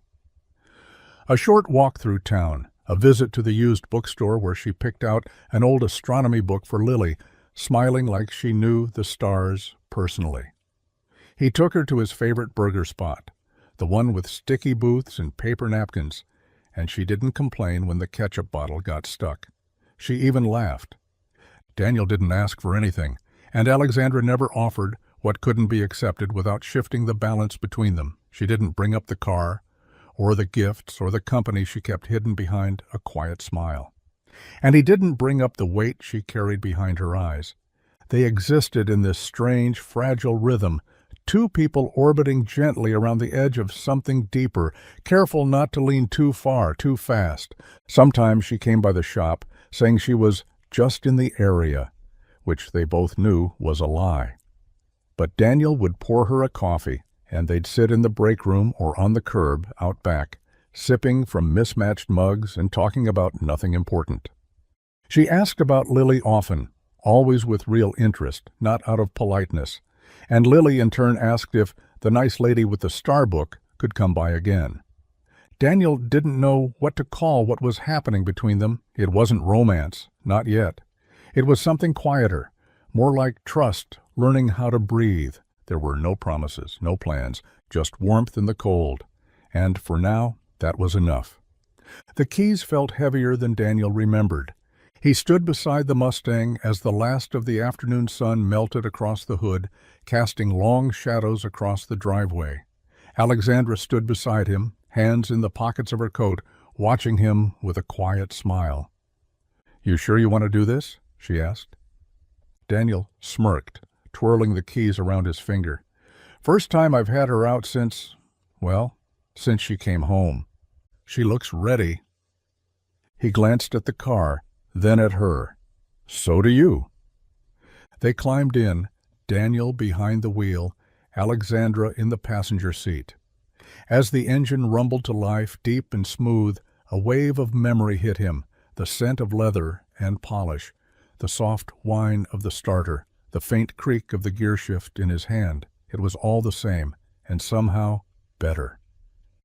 A short walk through town. A visit to the used bookstore where she picked out an old astronomy book for Lily, smiling like she knew the stars personally. He took her to his favorite burger spot, the one with sticky booths and paper napkins, and she didn't complain when the ketchup bottle got stuck. She even laughed. Daniel didn't ask for anything, and Alexandra never offered what couldn't be accepted without shifting the balance between them. She didn't bring up the car, or the gifts, or the company she kept hidden behind a quiet smile. And he didn't bring up the weight she carried behind her eyes. They existed in this strange, fragile rhythm, two people orbiting gently around the edge of something deeper, careful not to lean too far, too fast. Sometimes she came by the shop, saying she was just in the area, which they both knew was a lie. But Daniel would pour her a coffee, and they'd sit in the break room or on the curb out back, sipping from mismatched mugs and talking about nothing important. She asked about Lily often, always with real interest, not out of politeness, and Lily in turn asked if the nice lady with the star book could come by again. Daniel didn't know what to call what was happening between them. It wasn't romance, not yet. It was something quieter, more like trust, learning how to breathe. There were no promises, no plans, just warmth in the cold. And for now, that was enough. The keys felt heavier than Daniel remembered. He stood beside the Mustang as the last of the afternoon sun melted across the hood, casting long shadows across the driveway. Alexandra stood beside him, hands in the pockets of her coat, watching him with a quiet smile. "You sure you want to do this?" she asked. Daniel smirked, twirling the keys around his finger. "First time I've had her out since she came home. She looks ready." He glanced at the car, then at her. "So do you." They climbed in, Daniel behind the wheel, Alexandra in the passenger seat. As the engine rumbled to life, deep and smooth, a wave of memory hit him, the scent of leather and polish, the soft whine of the starter, the faint creak of the gear shift in his hand. It was all the same, and somehow better.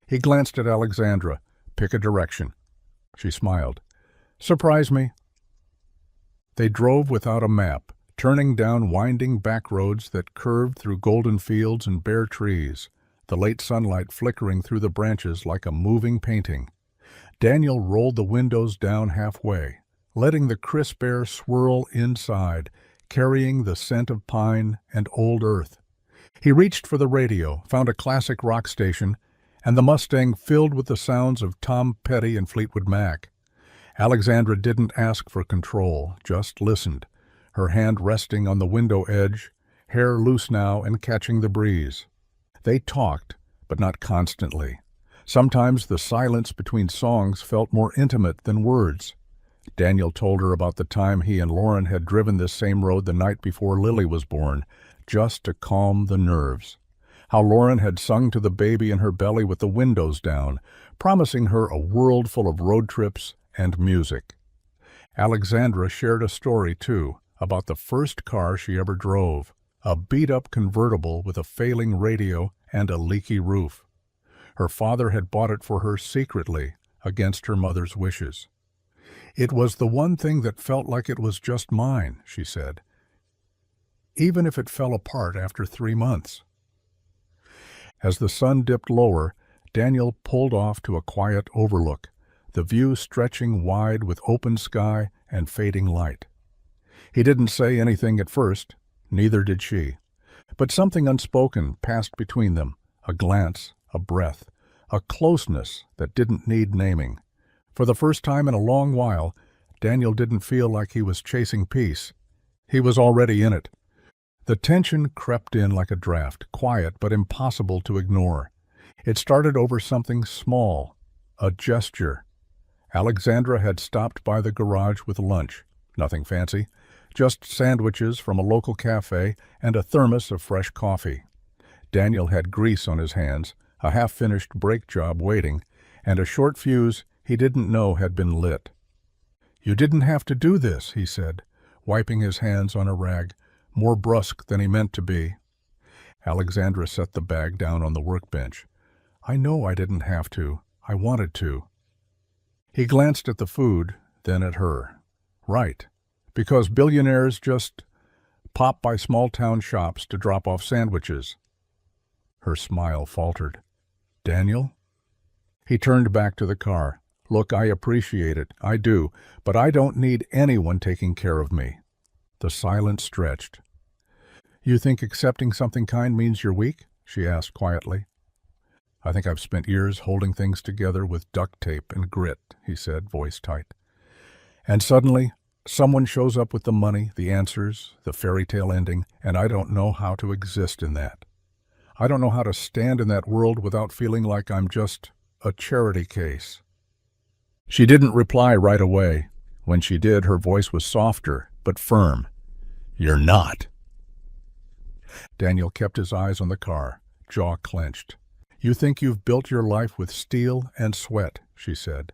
He glanced at Alexandra. "Pick a direction." She smiled. "Surprise me." They drove without a map, turning down winding back roads that curved through golden fields and bare trees, the late sunlight flickering through the branches like a moving painting. Daniel rolled the windows down halfway, letting the crisp air swirl inside, carrying the scent of pine and old earth. He reached for the radio, found a classic rock station, and the Mustang filled with the sounds of Tom Petty and Fleetwood Mac. Alexandra didn't ask for control, just listened, her hand resting on the window edge, hair loose now and catching the breeze. They talked, but not constantly. Sometimes the silence between songs felt more intimate than words. Daniel told her about the time he and Lauren had driven this same road the night before Lily was born, just to calm the nerves. How Lauren had sung to the baby in her belly with the windows down, promising her a world full of road trips and music. Alexandra shared a story, too, about the first car she ever drove, a beat-up convertible with a failing radio and a leaky roof. Her father had bought it for her secretly, against her mother's wishes. "It was the one thing that felt like it was just mine," she said, "even if it fell apart after 3 months." As the sun dipped lower, Daniel pulled off to a quiet overlook, the view stretching wide with open sky and fading light. He didn't say anything at first, neither did she. But something unspoken passed between them, a glance, a breath, a closeness that didn't need naming. For the first time in a long while, Daniel didn't feel like he was chasing peace. He was already in it. The tension crept in like a draft, quiet but impossible to ignore. It started over something small, a gesture. Alexandra had stopped by the garage with lunch. Nothing fancy, just sandwiches from a local cafe and a thermos of fresh coffee. Daniel had grease on his hands, a half-finished brake job waiting, and a short fuse he didn't know had been lit. "You didn't have to do this," he said, wiping his hands on a rag, more brusque than he meant to be. Alexandra set the bag down on the workbench. "I know I didn't have to. I wanted to." He glanced at the food, then at her. Right, because billionaires just pop by small-town shops to drop off sandwiches. Her smile faltered. "Daniel?" He turned back to the car. "Look, I appreciate it. I do. But I don't need anyone taking care of me." The silence stretched. "You think accepting something kind means you're weak?" she asked quietly. "I think I've spent years holding things together with duct tape and grit," he said, voice tight. "And suddenly, someone shows up with the money, the answers, the fairy tale ending, and I don't know how to exist in that. I don't know how to stand in that world without feeling like I'm just a charity case." She didn't reply right away. When she did, her voice was softer, but firm. "You're not." Daniel kept his eyes on the car, jaw clenched. "You think you've built your life with steel and sweat," she said.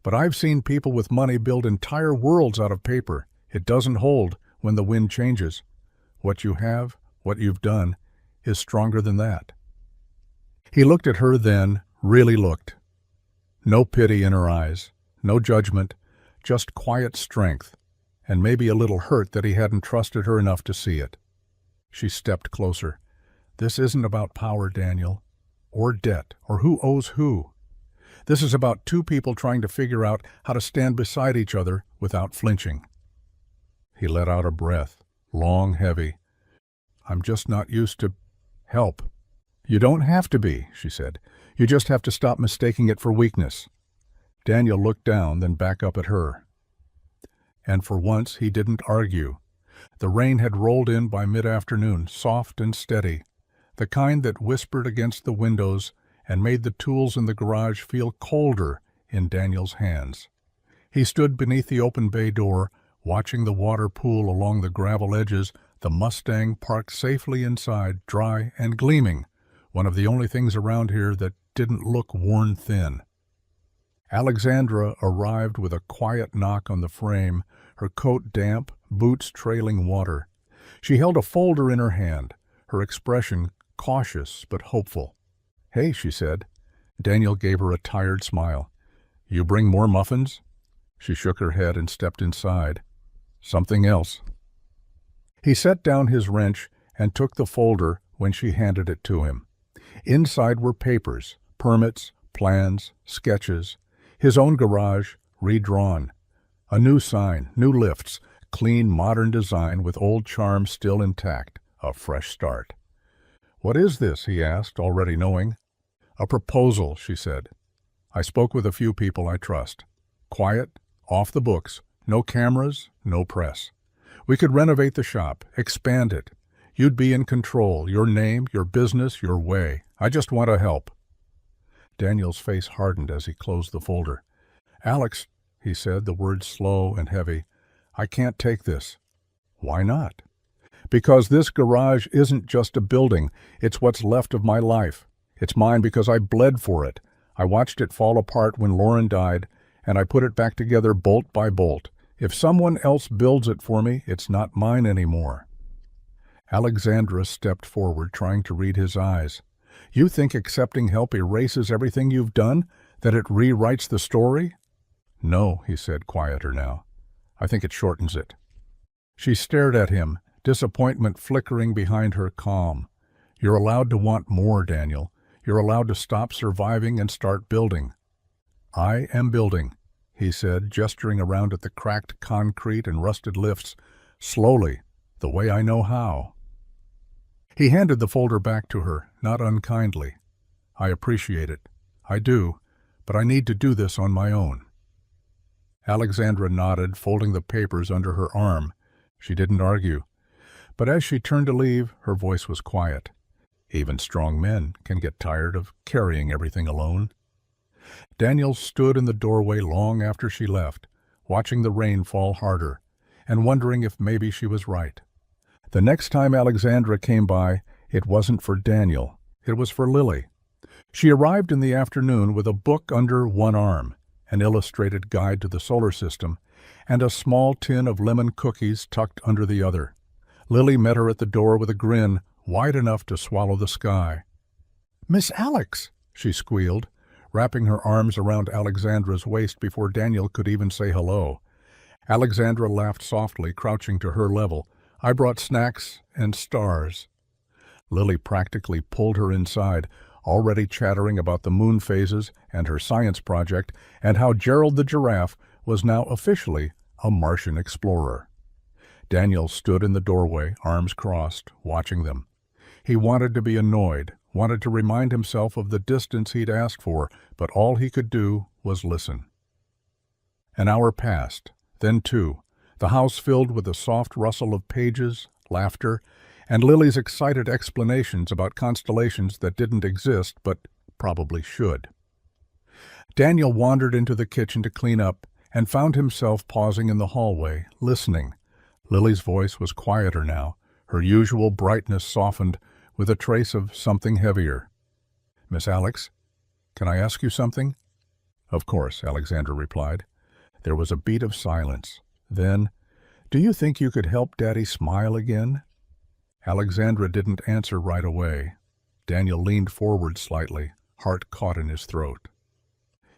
"But I've seen people with money build entire worlds out of paper. It doesn't hold when the wind changes. What you have, what you've done, is stronger than that." He looked at her then, really looked. No pity in her eyes, no judgment, just quiet strength, and maybe a little hurt that he hadn't trusted her enough to see it. She stepped closer. "This isn't about power, Daniel, or debt, or who owes who. This is about two people trying to figure out how to stand beside each other without flinching." He let out a breath, long, heavy. "I'm just not used to help." "You don't have to be," she said. "You just have to stop mistaking it for weakness." Daniel looked down, then back up at her. And for once he didn't argue. The rain had rolled in by mid-afternoon, soft and steady, the kind that whispered against the windows and made the tools in the garage feel colder in Daniel's hands. He stood beneath the open bay door, watching the water pool along the gravel edges, the Mustang parked safely inside, dry and gleaming, one of the only things around here that didn't look worn thin. Alexandra arrived with a quiet knock on the frame, her coat damp, boots trailing water. She held a folder in her hand, her expression cautious but hopeful. "Hey," she said. Daniel gave her a tired smile. "You bring more muffins?" She shook her head and stepped inside. "Something else." He set down his wrench and took the folder when she handed it to him. Inside were papers, permits, plans, sketches, his own garage, redrawn. A new sign, new lifts, clean modern design with old charm still intact, a fresh start. "What is this?" he asked, already knowing. "A proposal," she said. "I spoke with a few people I trust. Quiet, off the books, no cameras, no press. We could renovate the shop, expand it. You'd be in control, your name, your business, your way. I just want to help." Daniel's face hardened as he closed the folder. "Alex," he said, the words slow and heavy, "I can't take this." "Why not?" "Because this garage isn't just a building. It's what's left of my life. It's mine because I bled for it. I watched it fall apart when Lauren died, and I put it back together bolt by bolt. If someone else builds it for me, it's not mine anymore." Alexandra stepped forward, trying to read his eyes. "You think accepting help erases everything you've done? That it rewrites the story?" "No," he said, quieter now. "I think it shortens it." She stared at him, disappointment flickering behind her calm. "You're allowed to want more, Daniel. You're allowed to stop surviving and start building." "I am building," he said, gesturing around at the cracked concrete and rusted lifts, "slowly, the way I know how." He handed the folder back to her, not unkindly. "I appreciate it. I do, but I need to do this on my own." Alexandra nodded, folding the papers under her arm. She didn't argue. But as she turned to leave, her voice was quiet. Even strong men can get tired of carrying everything alone. Daniel stood in the doorway long after she left, watching the rain fall harder, and wondering if maybe she was right. The next time Alexandra came by, it wasn't for Daniel. It was for Lily. She arrived in the afternoon with a book under one arm, an illustrated guide to the solar system, and a small tin of lemon cookies tucked under the other. Lily met her at the door with a grin wide enough to swallow the sky. "Miss Alex!" she squealed, wrapping her arms around Alexandra's waist before Daniel could even say hello. Alexandra laughed softly, crouching to her level. "I brought snacks and stars." Lily practically pulled her inside, already chattering about the moon phases and her science project and how Gerald the giraffe was now officially a Martian explorer. Daniel stood in the doorway, arms crossed, watching them. He wanted to be annoyed, wanted to remind himself of the distance he'd asked for, but all he could do was listen. An hour passed, then two, the house filled with a soft rustle of pages, laughter, and Lily's excited explanations about constellations that didn't exist but probably should. Daniel wandered into the kitchen to clean up and found himself pausing in the hallway, listening. Lily's voice was quieter now, her usual brightness softened with a trace of something heavier. "Miss Alex, can I ask you something?" "Of course," Alexandra replied. There was a beat of silence. Then, "Do you think you could help Daddy smile again?" Alexandra didn't answer right away. Daniel leaned forward slightly, heart caught in his throat.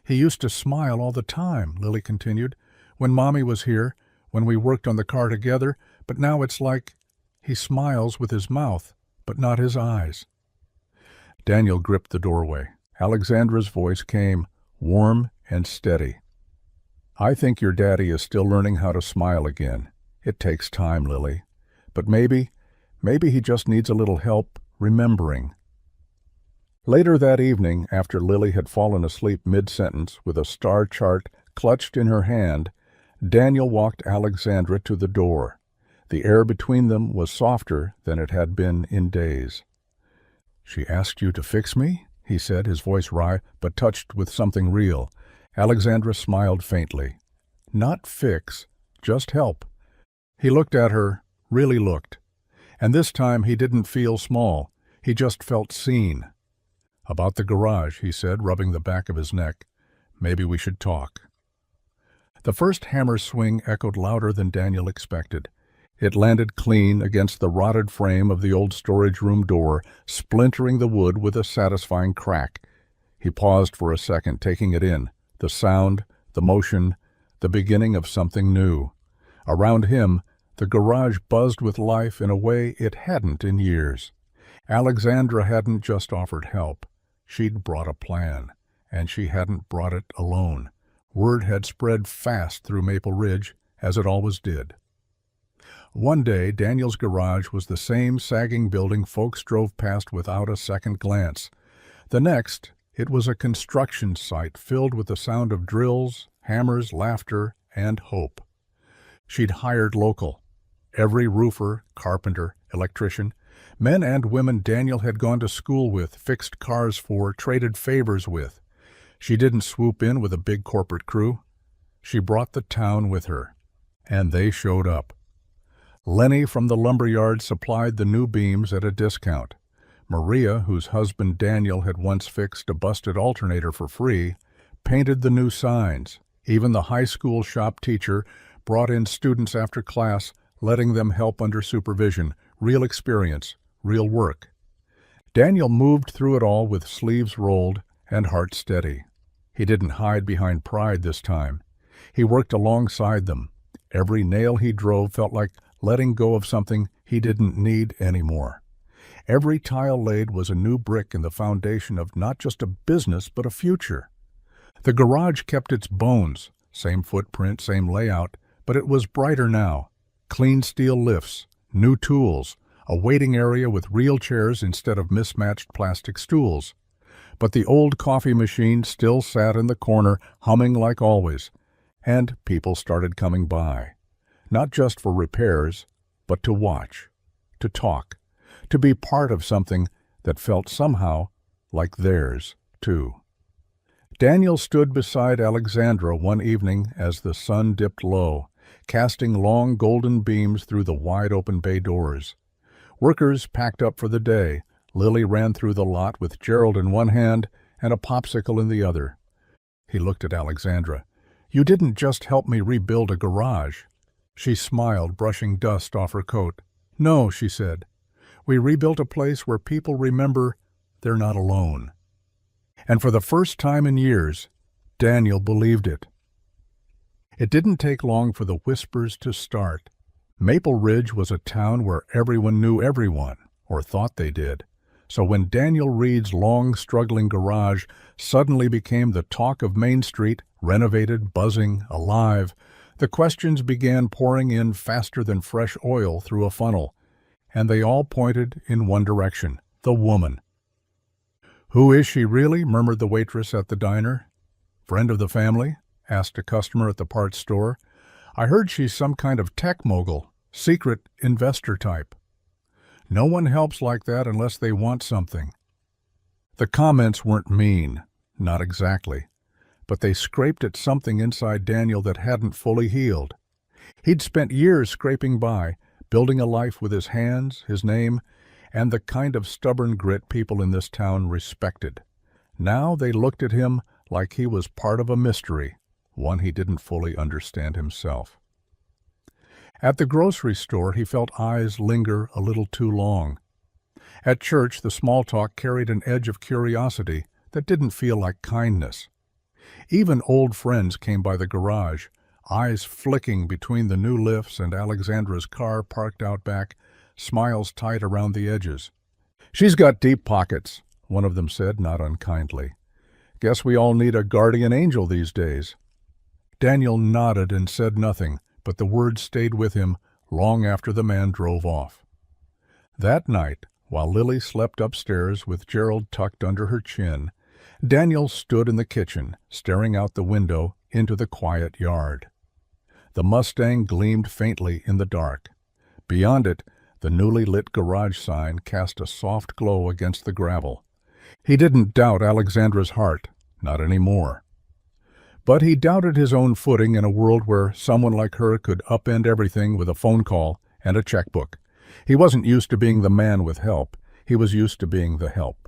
"He used to smile all the time," Lily continued, "when Mommy was here, when we worked on the car together, but now it's like he smiles with his mouth, but not his eyes." Daniel gripped the doorway. Alexandra's voice came, warm and steady. "I think your daddy is still learning how to smile again. It takes time, Lily. But maybe he just needs a little help remembering." Later that evening, after Lily had fallen asleep mid-sentence with a star chart clutched in her hand, Daniel walked Alexandra to the door. The air between them was softer than it had been in days. "She asked you to fix me?" he said, his voice wry, but touched with something real. Alexandra smiled faintly. "Not fix, just help." He looked at her, really looked. And this time he didn't feel small, he just felt seen. "About the garage," he said, rubbing the back of his neck. "Maybe we should talk." The first hammer swing echoed louder than Daniel expected. It landed clean against the rotted frame of the old storage room door, splintering the wood with a satisfying crack. He paused for a second, taking it in, the sound, the motion, the beginning of something new. Around him, the garage buzzed with life in a way it hadn't in years. Alexandra hadn't just offered help. She'd brought a plan, and she hadn't brought it alone. Word had spread fast through Maple Ridge, as it always did. One day, Daniel's garage was the same sagging building folks drove past without a second glance. The next, it was a construction site filled with the sound of drills, hammers, laughter, and hope. She'd hired local. Every roofer, carpenter, electrician, men and women Daniel had gone to school with, fixed cars for, traded favors with. She didn't swoop in with a big corporate crew. She brought the town with her. And they showed up. Lenny from the lumberyard supplied the new beams at a discount. Maria, whose husband Daniel had once fixed a busted alternator for free, painted the new signs. Even the high school shop teacher brought in students after class, letting them help under supervision, real experience, real work. Daniel moved through it all with sleeves rolled and heart steady. He didn't hide behind pride this time. He worked alongside them. Every nail he drove felt like letting go of something he didn't need anymore. Every tile laid was a new brick in the foundation of not just a business, but a future. The garage kept its bones, same footprint, same layout, but it was brighter now. Clean steel lifts, new tools, a waiting area with real chairs instead of mismatched plastic stools. But the old coffee machine still sat in the corner, humming like always, and people started coming by. Not just for repairs, but to watch, to talk, to be part of something that felt somehow like theirs, too. Daniel stood beside Alexandra one evening as the sun dipped low, casting long golden beams through the wide-open bay doors. Workers packed up for the day. Lily ran through the lot with Gerald in one hand and a popsicle in the other. He looked at Alexandra. "You didn't just help me rebuild a garage." She smiled, brushing dust off her coat. "No," she said. "We rebuilt a place where people remember they're not alone." And for the first time in years, Daniel believed it. It didn't take long for the whispers to start. Maple Ridge was a town where everyone knew everyone, or thought they did. So when Daniel Reed's long, struggling garage suddenly became the talk of Main Street, renovated, buzzing, alive, the questions began pouring in faster than fresh oil through a funnel, and they all pointed in one direction: the woman. "Who is she really?" murmured the waitress at the diner. "Friend of the family?" asked a customer at the parts store. "I heard she's some kind of tech mogul, secret investor type." "No one helps like that unless they want something." The comments weren't mean, not exactly, but they scraped at something inside Daniel that hadn't fully healed. He'd spent years scraping by, building a life with his hands, his name, and the kind of stubborn grit people in this town respected. Now they looked at him like he was part of a mystery, one he didn't fully understand himself. At the grocery store, he felt eyes linger a little too long. At church, the small talk carried an edge of curiosity that didn't feel like kindness. Even old friends came by the garage, eyes flicking between the new lifts and Alexandra's car parked out back, smiles tight around the edges. "She's got deep pockets," one of them said, not unkindly. "Guess we all need a guardian angel these days." Daniel nodded and said nothing, but the words stayed with him long after the man drove off. That night, while Lily slept upstairs with Gerald tucked under her chin, Daniel stood in the kitchen, staring out the window into the quiet yard. The Mustang gleamed faintly in the dark. Beyond it, the newly lit garage sign cast a soft glow against the gravel. He didn't doubt Alexandra's heart, not anymore. But he doubted his own footing in a world where someone like her could upend everything with a phone call and a checkbook. He wasn't used to being the man with help. He was used to being the help.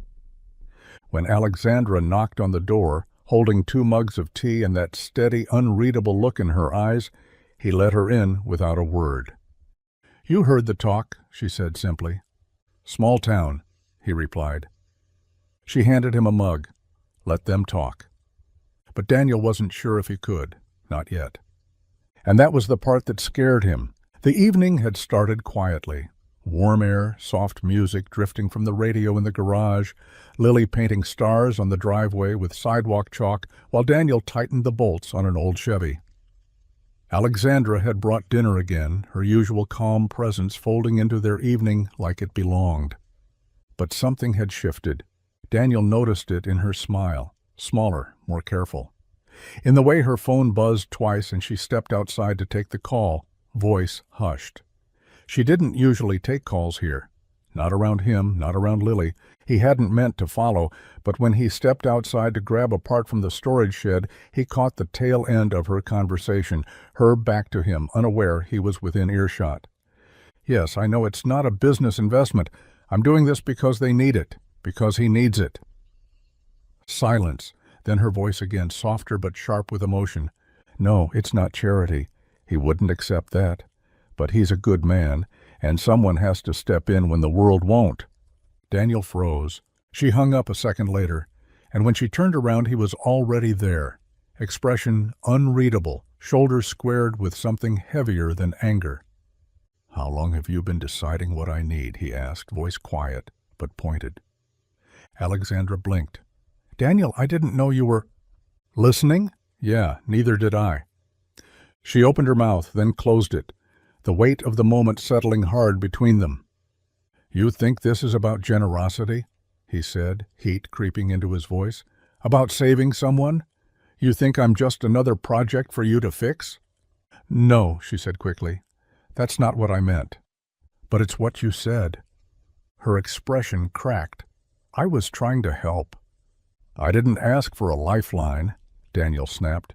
When Alexandra knocked on the door, holding 2 mugs of tea and that steady, unreadable look in her eyes, he let her in without a word. "You heard the talk," she said simply. "Small town," he replied. She handed him a mug. Let them talk. But Daniel wasn't sure if he could, not yet. And that was the part that scared him. The evening had started quietly. Warm air, soft music drifting from the radio in the garage, Lily painting stars on the driveway with sidewalk chalk while Daniel tightened the bolts on an old Chevy. Alexandra had brought dinner again, her usual calm presence folding into their evening like it belonged. But something had shifted. Daniel noticed it in her smile. Smaller, more careful. In the way her phone buzzed twice and she stepped outside to take the call, voice hushed. She didn't usually take calls here. Not around him, not around Lily. He hadn't meant to follow, but when he stepped outside to grab a part from the storage shed, he caught the tail end of her conversation, her back to him, unaware he was within earshot. "Yes, I know it's not a business investment. I'm doing this because they need it, because he needs it." Silence, then her voice again, softer but sharp with emotion. "No, it's not charity. He wouldn't accept that. But he's a good man, and someone has to step in when the world won't." Daniel froze. She hung up a second later, and when she turned around he was already there. Expression unreadable, shoulders squared with something heavier than anger. "How long have you been deciding what I need?" he asked, voice quiet, but pointed. Alexandra blinked. "Daniel, I didn't know you were—" "Listening? Yeah, neither did I." She opened her mouth, then closed it, the weight of the moment settling hard between them. "You think this is about generosity?" he said, heat creeping into his voice. "About saving someone? You think I'm just another project for you to fix?" "No," she said quickly. "That's not what I meant. But it's what you said." Her expression cracked. "I was trying to help." "I didn't ask for a lifeline," Daniel snapped.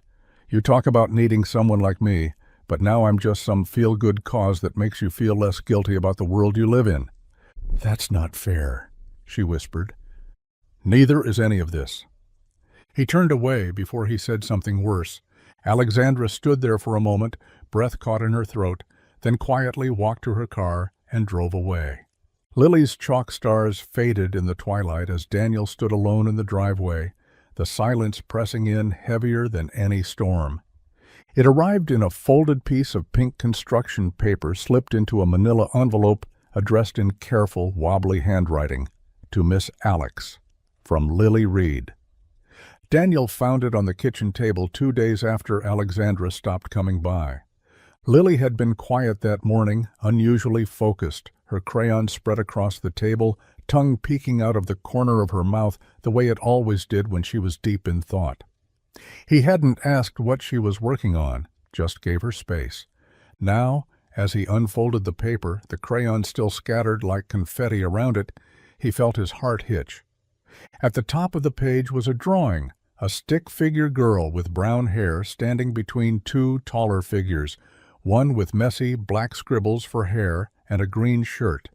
"You talk about needing someone like me, but now I'm just some feel-good cause that makes you feel less guilty about the world you live in." "That's not fair," she whispered. "Neither is any of this." He turned away before he said something worse. Alexandra stood there for a moment, breath caught in her throat, then quietly walked to her car and drove away. Lily's chalk stars faded in the twilight as Daniel stood alone in the driveway, the silence pressing in heavier than any storm. It arrived in a folded piece of pink construction paper slipped into a manila envelope addressed in careful, wobbly handwriting, to Miss Alex, from Lily Reed. Daniel found it on the kitchen table 2 days after Alexandra stopped coming by. Lily had been quiet that morning, unusually focused, her crayon spread across the table, tongue peeking out of the corner of her mouth the way it always did when she was deep in thought. He hadn't asked what she was working on, just gave her space. Now, as he unfolded the paper, the crayon still scattered like confetti around it, he felt his heart hitch. At the top of the page was a drawing, a stick-figure girl with brown hair standing between two taller figures, one with messy black scribbles for hair and a green shirt,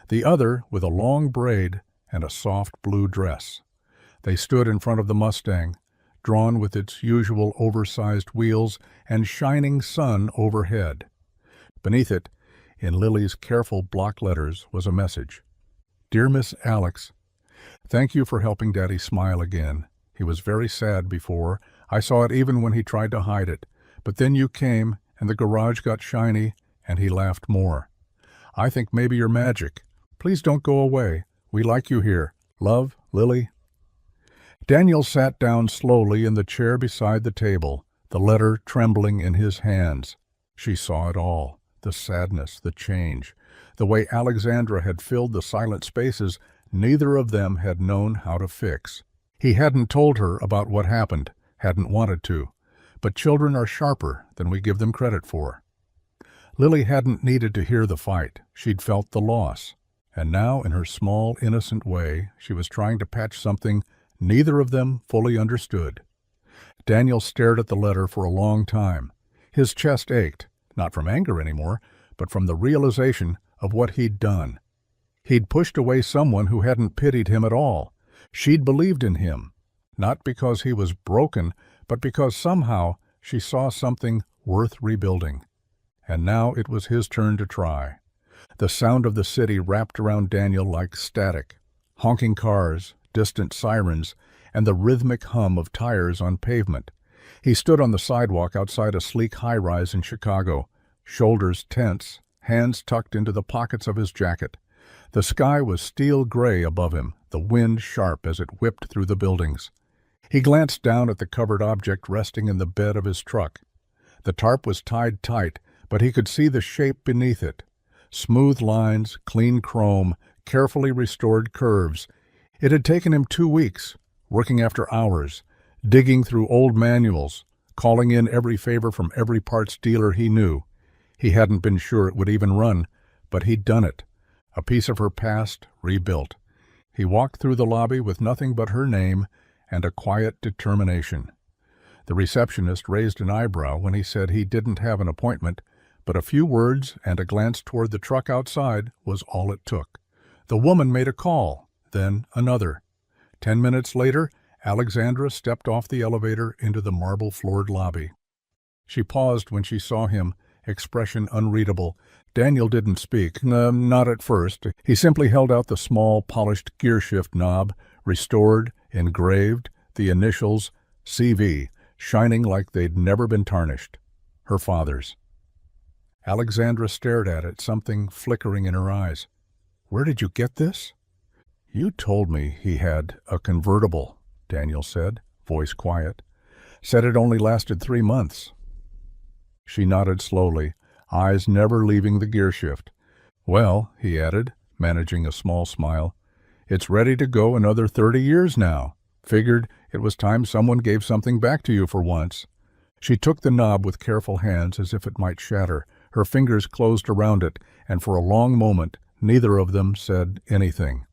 the other with a long braid and a soft blue dress. They stood in front of the Mustang, drawn with its usual oversized wheels and shining sun overhead. Beneath it, in Lily's careful block letters, was a message. Dear Miss Alex, thank you for helping Daddy smile again. He was very sad before. I saw it even when he tried to hide it. But then you came, and the garage got shiny, and he laughed more. I think maybe you're magic. Please don't go away. We like you here. Love, Lily. Daniel sat down slowly in the chair beside the table, the letter trembling in his hands. She saw it all, the sadness, the change. The way Alexandra had filled the silent spaces, neither of them had known how to fix. He hadn't told her about what happened, hadn't wanted to. But children are sharper than we give them credit for. Lily hadn't needed to hear the fight. She'd felt the loss. And now, in her small, innocent way, she was trying to patch something neither of them fully understood. Daniel stared at the letter for a long time. His chest ached, not from anger anymore, but from the realization of what he'd done. He'd pushed away someone who hadn't pitied him at all. She'd believed in him, not because he was broken, but because somehow she saw something worth rebuilding. And now it was his turn to try. The sound of the city wrapped around Daniel like static. Honking cars, distant sirens, and the rhythmic hum of tires on pavement. He stood on the sidewalk outside a sleek high-rise in Chicago, shoulders tense, hands tucked into the pockets of his jacket. The sky was steel gray above him, the wind sharp as it whipped through the buildings. He glanced down at the covered object resting in the bed of his truck. The tarp was tied tight, but he could see the shape beneath it. Smooth lines, clean chrome, carefully restored curves. It had taken him 2 weeks, working after hours, digging through old manuals, calling in every favor from every parts dealer he knew. He hadn't been sure it would even run, but he'd done it. A piece of her past rebuilt. He walked through the lobby with nothing but her name and a quiet determination. The receptionist raised an eyebrow when he said he didn't have an appointment, but a few words and a glance toward the truck outside was all it took. The woman made a call, then another. 10 minutes later, Alexandra stepped off the elevator into the marble-floored lobby. She paused when she saw him, expression unreadable. Daniel didn't speak, not at first. He simply held out the small, polished gearshift knob, restored, engraved, the initials CV, shining like they'd never been tarnished. Her father's. Alexandra stared at it, something flickering in her eyes. Where did you get this? You told me he had a convertible, Daniel said, voice quiet. Said it only lasted 3 months. She nodded slowly, eyes never leaving the gearshift. Well, he added, managing a small smile, it's ready to go another 30 years now. Figured it was time someone gave something back to you for once. She took the knob with careful hands as if it might shatter. Her fingers closed around it, and for a long moment neither of them said anything.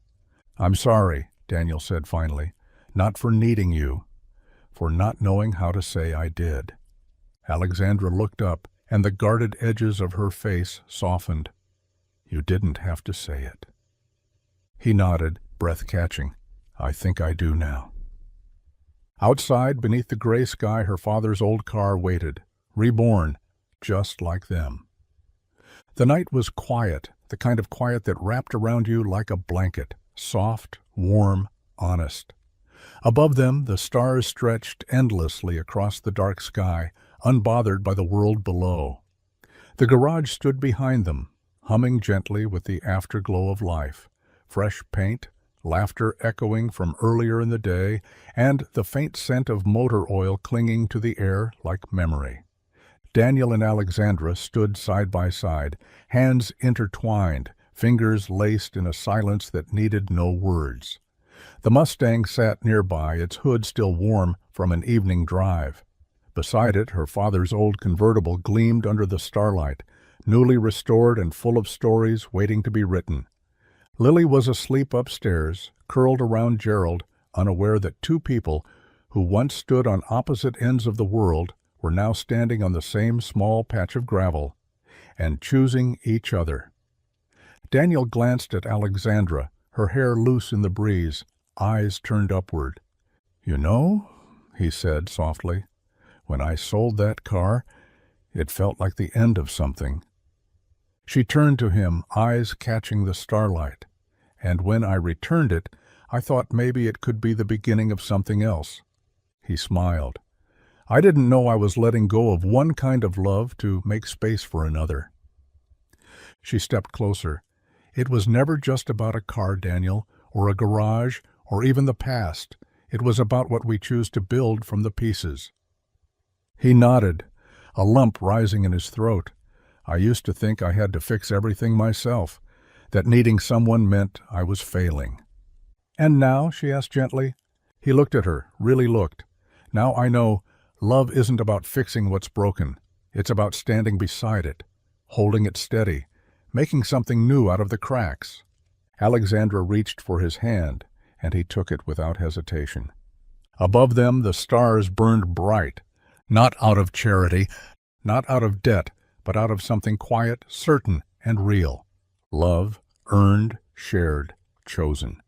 I'm sorry, Daniel said finally, not for needing you, for not knowing how to say I did. Alexandra looked up, and the guarded edges of her face softened. You didn't have to say it. He nodded, breath catching. I think I do now. Outside, beneath the gray sky, her father's old car waited, reborn, just like them. The night was quiet, the kind of quiet that wrapped around you like a blanket, soft, warm, honest. Above them, the stars stretched endlessly across the dark sky, unbothered by the world below. The garage stood behind them, humming gently with the afterglow of life, fresh paint, laughter echoing from earlier in the day, and the faint scent of motor oil clinging to the air like memory. Daniel and Alexandra stood side by side, hands intertwined, fingers laced in a silence that needed no words. The Mustang sat nearby, its hood still warm from an evening drive. Beside it, her father's old convertible gleamed under the starlight, newly restored and full of stories waiting to be written. Lily was asleep upstairs, curled around Gerald, unaware that two people, who once stood on opposite ends of the world, were now standing on the same small patch of gravel, and choosing each other. Daniel glanced at Alexandra, her hair loose in the breeze, eyes turned upward. "You know," he said softly, "when I sold that car, it felt like the end of something." She turned to him, eyes catching the starlight. "And when I returned it, I thought maybe it could be the beginning of something else." He smiled. "I didn't know I was letting go of one kind of love to make space for another." She stepped closer. "It was never just about a car, Daniel, or a garage, or even the past. It was about what we choose to build from the pieces." He nodded, a lump rising in his throat. "I used to think I had to fix everything myself, that needing someone meant I was failing." "And now?" she asked gently. He looked at her, really looked. "Now I know love isn't about fixing what's broken. It's about standing beside it, holding it steady, making something new out of the cracks." Alexandra reached for his hand, and he took it without hesitation. Above them the stars burned bright, not out of charity, not out of debt, but out of something quiet, certain, and real. Love, earned, shared, chosen.